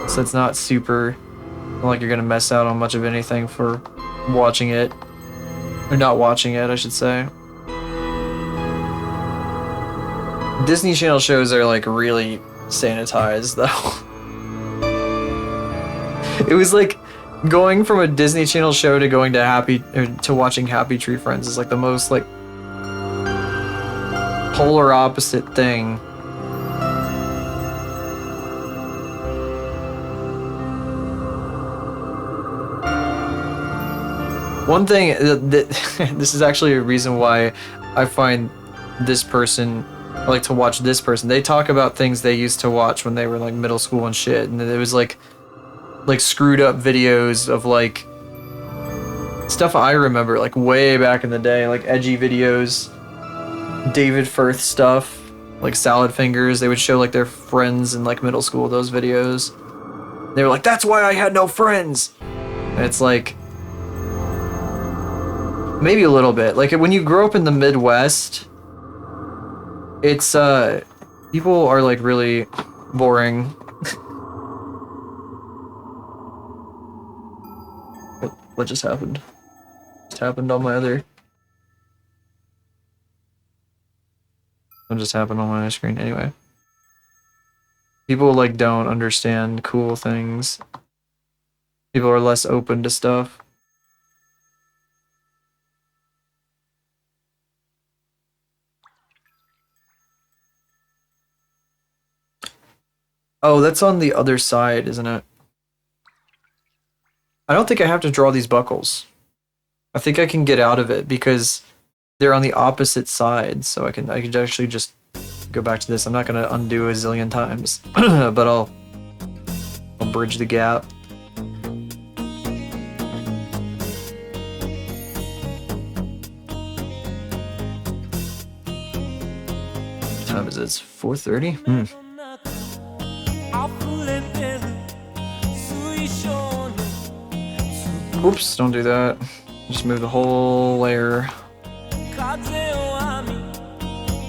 So it's not super, not like you're gonna miss out on much of anything for watching it. Or not watching it, I should say. Disney Channel shows are like really sanitized though. It was like going from a Disney Channel show to going to watching Happy Tree Friends is like the most like polar opposite thing. One thing that this is actually a reason why I find this person, I like to watch this person. They talk about things they used to watch when they were like middle school and shit, and it was like screwed up videos of like stuff I remember like way back in the day, like edgy videos, David Firth stuff, like Salad Fingers. They would show like their friends in like middle school those videos. They were like, "That's why I had no friends." And it's like maybe a little bit. Like when you grow up in the Midwest, it's people are like really boring. What just happened? Just happened on my other. What just happened on my screen? Anyway, people like don't understand cool things. People are less open to stuff. Oh, that's on the other side, isn't it? I don't think I have to draw these buckles. I think I can get out of it because they're on the opposite side, so I can actually just go back to this. I'm not gonna undo a zillion times, but I'll bridge the gap. What time is it? It's 4:30? Oops, don't do that. Just move the whole layer. I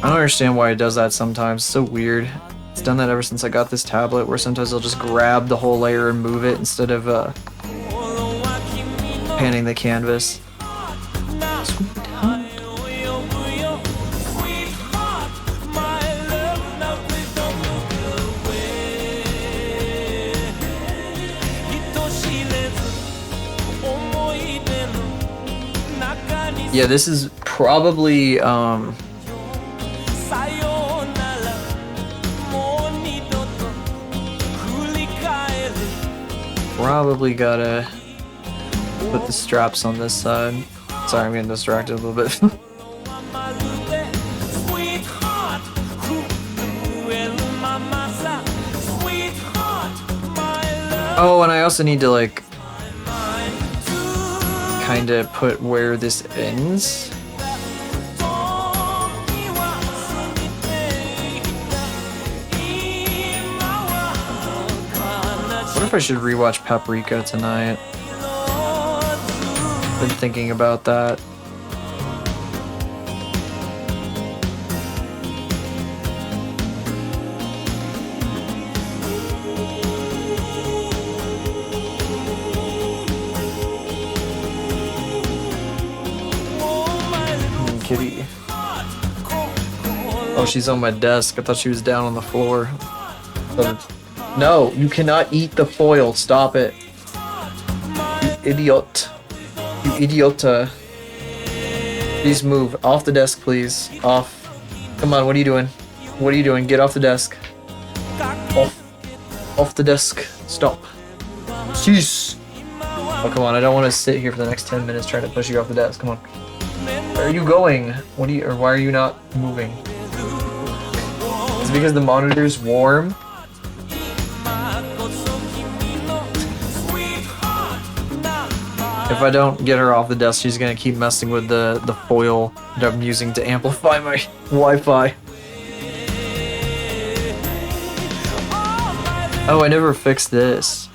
don't understand why it does that sometimes. It's so weird. It's done that ever since I got this tablet, where sometimes I'll just grab the whole layer and move it instead of panning the canvas. Yeah, this is probably probably gotta put the straps on this side. Sorry, I'm getting distracted a little bit. Oh, and I also need to like kind of put where this ends. What if I should rewatch Paprika tonight? Been thinking about that. Kitty. Oh, she's on my desk. I thought she was down on the floor. No, you cannot eat the foil. Stop it. You idiot. You idiota. Please move. Off the desk, please. Off. Come on, what are you doing? What are you doing? Get off the desk. Off. Off the desk. Stop. Jeez. Oh, come on. I don't want to sit here for the next 10 minutes trying to push you off the desk. Come on. Where are you going? What are you, or why are you not moving? Is it because the monitor's warm? If I don't get her off the desk, she's gonna keep messing with the foil that I'm using to amplify my Wi-Fi. Oh, I never fixed this.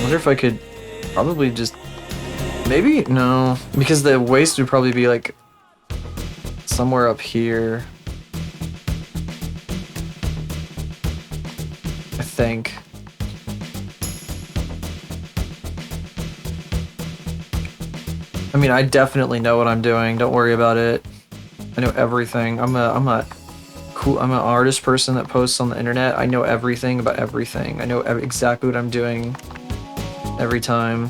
wonder if I could probably just, maybe, no, because the waist would probably be like somewhere up here. I think. I mean, I definitely know what I'm doing. Don't worry about it. I know everything. I'm an artist person that posts on the internet. I know everything about everything. I know exactly what I'm doing every time.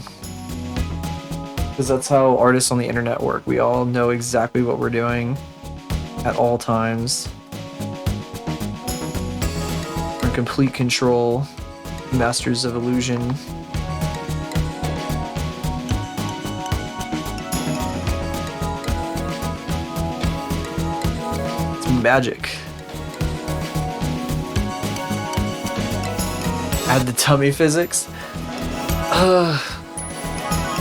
Because that's how artists on the internet work. We all know exactly what we're doing at all times. We're in complete control. Masters of illusion. It's magic. Add the tummy physics.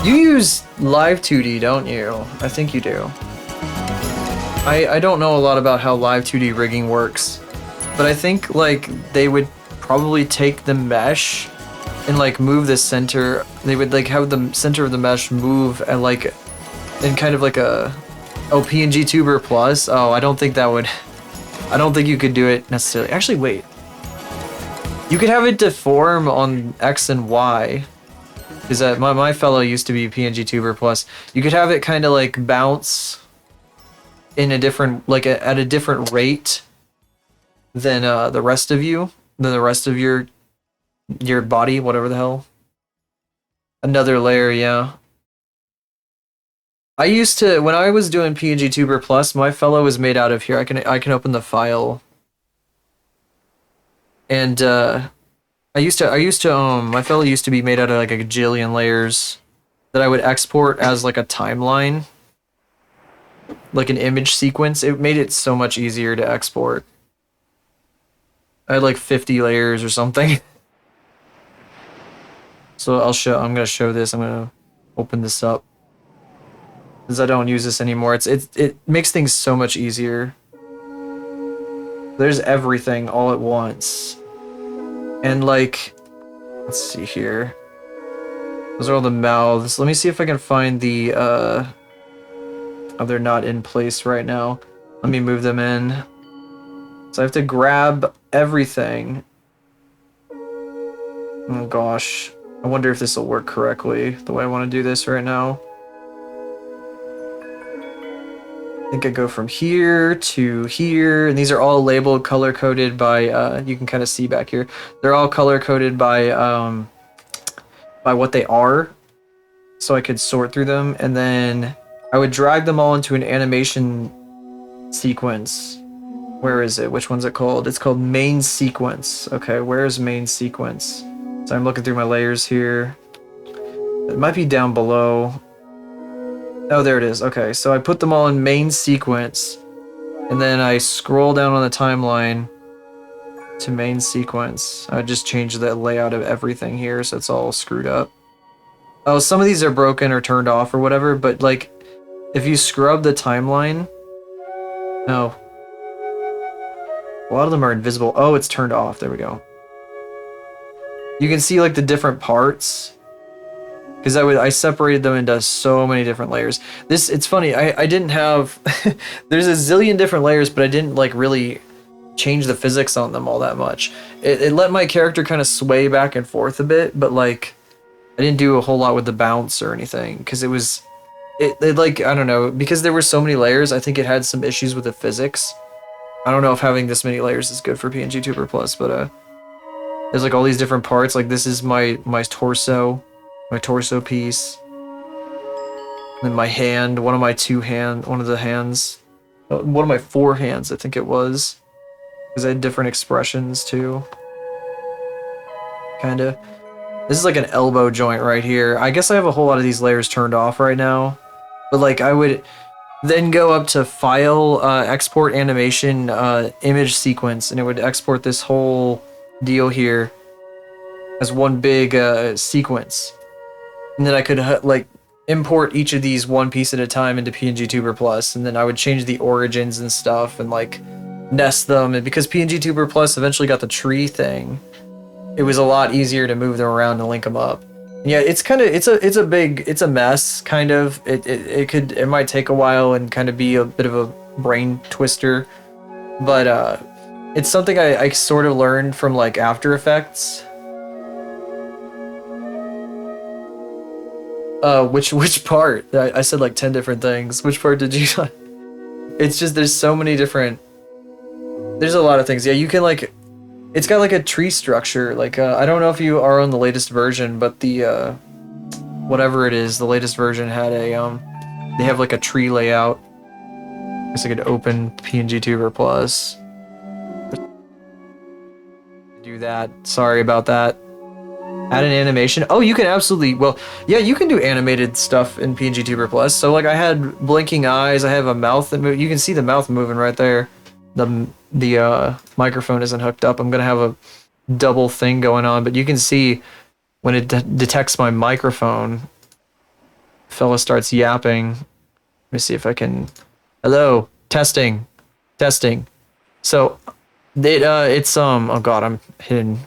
You use Live 2D, don't you? I think you do. I don't know a lot about how Live 2D rigging works, but I think like they would probably take the mesh and like move the center. They would like have the center of the mesh move and like in kind of like a PNG Tuber Plus. Oh, I don't think you could do it necessarily. Actually, wait. You could have it deform on X and Y. Is that my fellow used to be PNG Tuber Plus. You could have it kind of like bounce in a different, like at a different rate than the rest of you, than the rest of your body, whatever the hell. Another layer, yeah. I used to, when I was doing PNG Tuber Plus, my fellow was made out of here. I can open the file. And my fellow used to be made out of like a gajillion layers that I would export as like a timeline, like an image sequence. It made it so much easier to export. I had like 50 layers or something. So I'm gonna show this. I'm gonna open this up because I don't use this anymore. It makes things so much easier. There's everything all at once. And like, let's see here. Those are all the mouths. Let me see if I can find the, oh, they're not in place right now. Let me move them in. So I have to grab everything. Oh gosh. I wonder if this will work correctly, the way I want to do this right now. I think I go from here to here, and these are all labeled color-coded by, you can kind of see back here. They're all color-coded by what they are, so I could sort through them, and then I would drag them all into an animation sequence. Where is it? Which one's it called? It's called main sequence. Okay, where's main sequence? So I'm looking through my layers here. It might be down below. Oh, there it is. Okay, so I put them all in main sequence, and then I scroll down on the timeline to main sequence. I just changed the layout of everything here, so it's all screwed up. Oh, some of these are broken or turned off or whatever, but like, if you scrub the timeline, no. A lot of them are invisible. Oh, it's turned off. There we go. You can see like the different parts. Because I separated them into so many different layers. It's funny, I didn't have, there's a zillion different layers, but I didn't like really change the physics on them all that much. It let my character kind of sway back and forth a bit, but like, I didn't do a whole lot with the bounce or anything, because it like, I don't know, because there were so many layers, I think it had some issues with the physics. I don't know if having this many layers is good for PNG Tuber Plus, but there's like all these different parts, like this is my torso. My torso piece, then my hand, one of my four hands, I think it was, because I had different expressions too. Kinda. This is like an elbow joint right here. I guess I have a whole lot of these layers turned off right now, but like I would then go up to File, Export Animation, Image Sequence, and it would export this whole deal here as one big sequence. And then I could like import each of these one piece at a time into PNG Tuber Plus, and then I would change the origins and stuff and like nest them. And because PNG Tuber Plus eventually got the tree thing, it was a lot easier to move them around and link them up. Yeah, it's kind of it's a mess kind of. It might take a while and kind of be a bit of a brain twister, but it's something I sort of learned from like After Effects. Which part? I said like 10 different things. Which part did you? It's just there's so many different. There's a lot of things. Yeah, you can like. It's got like a tree structure. Like I don't know if you are on the latest version, but the whatever it is, the latest version had a they have like a tree layout. Guess I could open PNG Tuber Plus. Do that. Sorry about that. Add an animation. Oh, you can absolutely. Well, yeah, you can do animated stuff in PNG Tuber Plus. So like I had blinking eyes. I have a mouth that you can see the mouth moving right there. The microphone isn't hooked up. I'm gonna have a double thing going on, but you can see when it detects my microphone, fella starts yapping. Let me see if I can. Hello, testing. So it's oh god, I'm hitting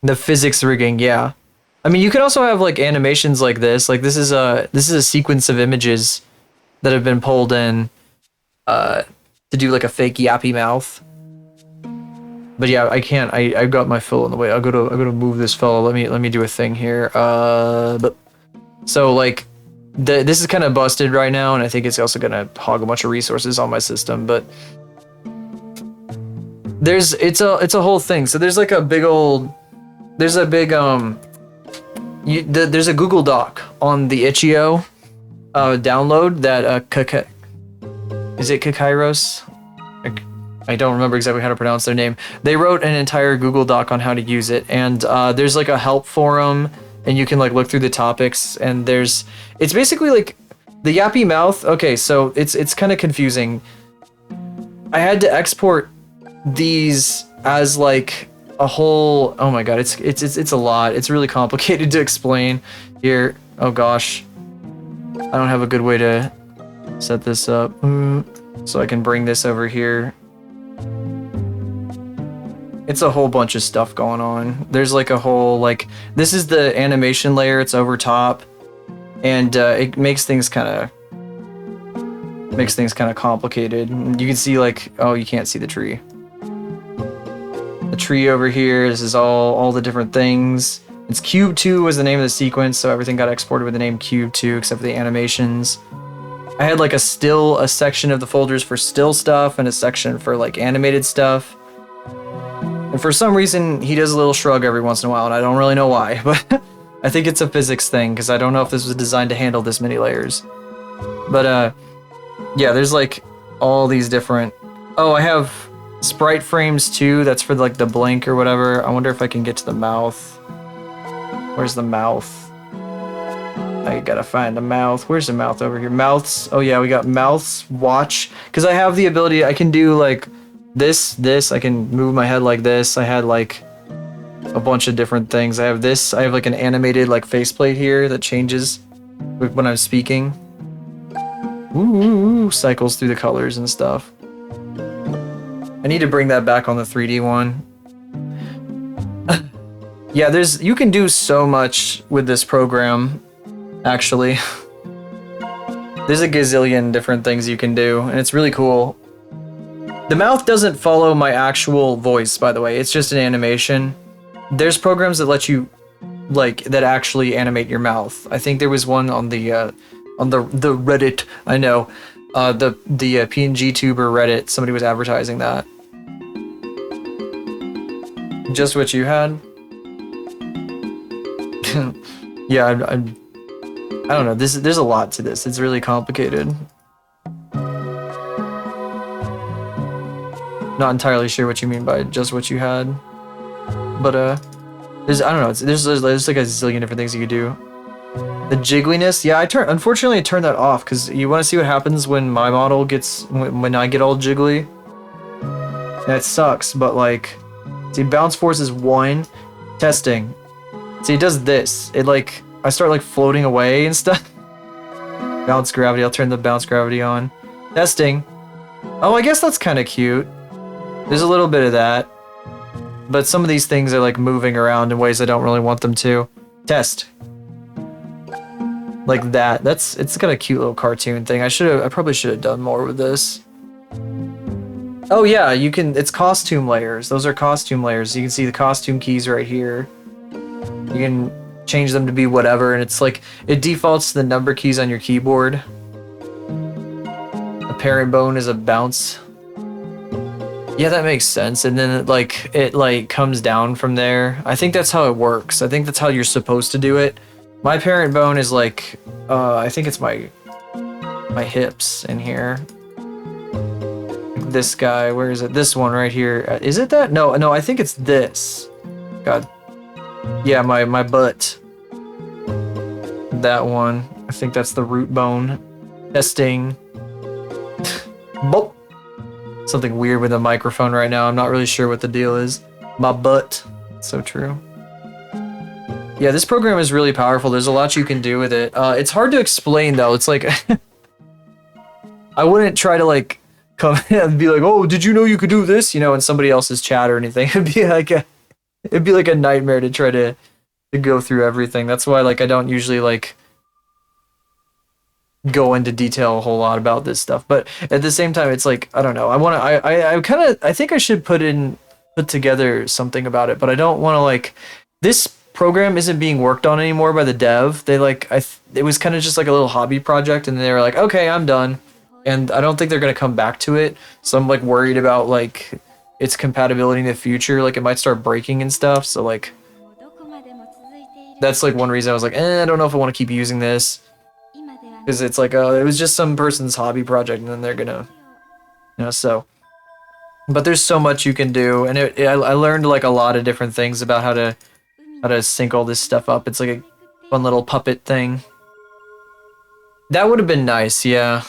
the physics rigging. Yeah, I mean you can also have like animations like this. Like this is a sequence of images that have been pulled in to do like a fake yappy mouth. But yeah, I can't. I got my fill in the way. I'm gonna move this fellow. Let me do a thing here. But so like this is kind of busted right now, and I think it's also gonna hog a bunch of resources on my system. But it's a whole thing. So there's like a big there's a Google Doc on the Itch.io download that is it Kakairos? I don't remember exactly how to pronounce their name. They wrote an entire Google Doc on how to use it, and there's like a help forum, and you can like look through the topics, and it's basically like the yappy mouth. Okay, so it's kind of confusing. I had to export these as like a whole. Oh my god, it's a lot. It's really complicated to explain here. Oh gosh, I don't have a good way to set this up, so I can bring this over here. It's a whole bunch of stuff going on. There's like a whole like this is the animation layer. It's over top, and it makes things kind of complicated. You can see like you can't see the tree. The tree over here. This is all the different things. It's Cube 2 was the name of the sequence, so everything got exported with the name Cube 2 except for the animations. I had like a section of the folders for still stuff and a section for like animated stuff. And for some reason, he does a little shrug every once in a while, and I don't really know why, but I think it's a physics thing, because I don't know if this was designed to handle this many layers. But, yeah, there's, like, all these different... Oh, I have sprite frames, too. That's for, like, the blink or whatever. I wonder if I can get to the mouth. Where's the mouth? I gotta find the mouth. Where's the mouth over here? Mouths. Oh, yeah, we got mouths, watch. Because I have the ability, I can do, like... This, I can move my head like this. I had like a bunch of different things. I have this, I have like an animated like faceplate here that changes when I'm speaking. Ooh, cycles through the colors and stuff. I need to bring that back on the 3D one. Yeah, you can do so much with this program, actually. There's a gazillion different things you can do, and it's really cool. The mouth doesn't follow my actual voice, by the way. It's just an animation. There's programs that let you, like, that actually animate your mouth. I think there was one on the Reddit. I know, the PNG Tuber Reddit. Somebody was advertising that. Just what you had. Yeah, I don't know. There's a lot to this. It's really complicated. Not entirely sure what you mean by just what you had, but there's I don't know. There's like a zillion different things you could do. The jiggliness, yeah. Unfortunately I turned that off because you want to see what happens when my model gets when I get all jiggly. That sucks, but like, see, bounce force is 1. Testing. See, it does this. It like I start like floating away and stuff. Bounce gravity. I'll turn the bounce gravity on. Testing. Oh, I guess that's kind of cute. There's a little bit of that, but some of these things are like moving around in ways I don't really want them to. Test. like that. It's got a cute little cartoon thing. I probably should have done more with this. Oh yeah, you can, it's costume layers. Those are costume layers. You can see the costume keys right here. You can change them to be whatever, and it's like, it defaults to the number keys on your keyboard. The parent bone is a bounce. Yeah, that makes sense. And then it comes down from there. I think that's how it works. I think that's how you're supposed to do it. My parent bone is like, I think it's my hips in here. This guy, where is it? This one right here. Is it that? No, I think it's this. God. Yeah, my butt. That one. I think that's the root bone. Testing. Boop. Something weird with a microphone right now. I'm not really sure what the deal is. My butt. So true. Yeah, this program is really powerful. There's a lot you can do with it. It's hard to explain though. It's like I wouldn't try to like come and be like, "Oh, did you know you could do this?" You know, in somebody else's chat or anything. It'd be like a nightmare to try to go through everything. That's why like I don't usually like go into detail a whole lot about this stuff. But at the same time, it's like, I don't know. I think I should put together something about it, but I don't want to like, this program isn't being worked on anymore by the dev. They like, it was kind of just like a little hobby project, and they were like, okay, I'm done. And I don't think they're going to come back to it. So I'm like worried about like its compatibility in the future. Like it might start breaking and stuff. So like, that's like one reason I was like, I don't know if I want to keep using this. Because it's like, it was just some person's hobby project, and then they're gonna, you know, so. But there's so much you can do, and I learned like a lot of different things about how to sync all this stuff up. It's like a fun little puppet thing. That would have been nice, yeah.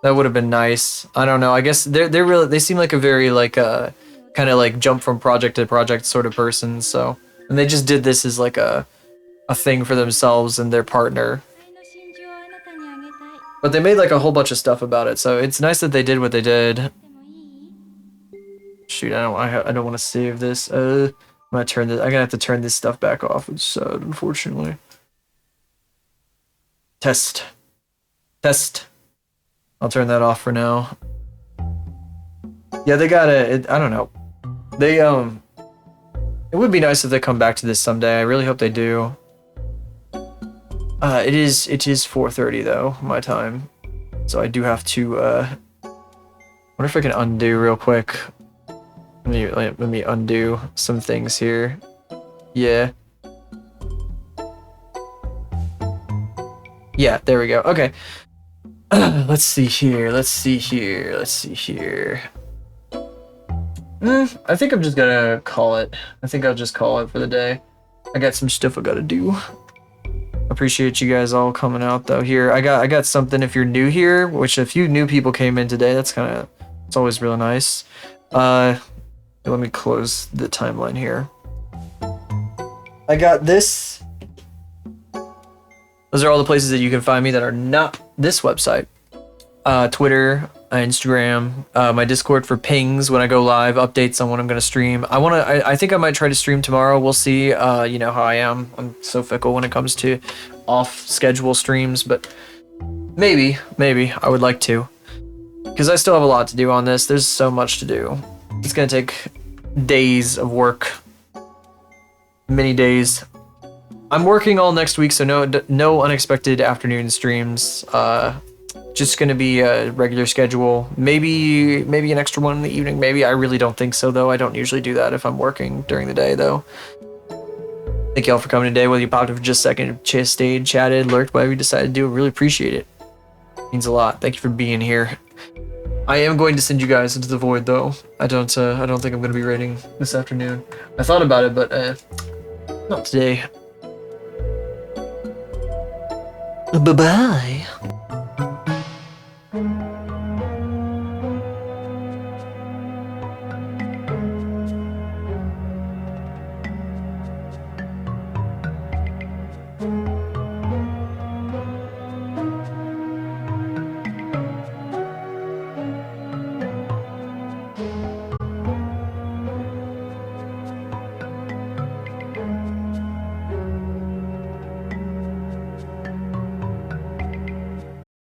That would have been nice. I don't know. I guess they seem like a very like kind of like jump from project to project sort of person. So, and they just did this as like a thing for themselves and their partner. But they made like a whole bunch of stuff about it, so it's nice that they did what they did. Shoot, I don't want to save this. I'm gonna have to turn this stuff back off. It's sad, unfortunately. Test. I'll turn that off for now. Yeah, they gotta. I don't know. They It would be nice if they come back to this someday. I really hope they do. It is 4:30 though, my time. So I do have to wonder if I can undo real quick. Let me undo some things here. Yeah. Yeah, there we go. Okay. Let's see here. I think I'm just gonna call it. I think I'll just call it for the day. I got some stuff I gotta do. Appreciate you guys all coming out though. Here, I got something if you're new here, which a few new people came in today. It's always really nice. Let me close the timeline here. I got this. Those are all the places that you can find me that are not this website. Twitter, Instagram, my Discord for pings when I go live, updates on when I'm gonna stream. I think I might try to stream tomorrow. We'll see. You know how I am. I'm so fickle when it comes to off schedule streams, but maybe I would like to, because I still have a lot to do on this. There's so much to do. It's gonna take days of work, many days. I'm working all next week, so no unexpected afternoon streams. Just gonna be a regular schedule. Maybe an extra one in the evening. Maybe. I really don't think so though. I don't usually do that if I'm working during the day though. Thank y'all for coming today. Whether you popped in for just a second, stayed, chatted, lurked, whatever you decided to do, really appreciate it. Means a lot. Thank you for being here. I am going to send you guys into the void though. I don't think I'm gonna be raiding this afternoon. I thought about it, but not today. Bye-bye.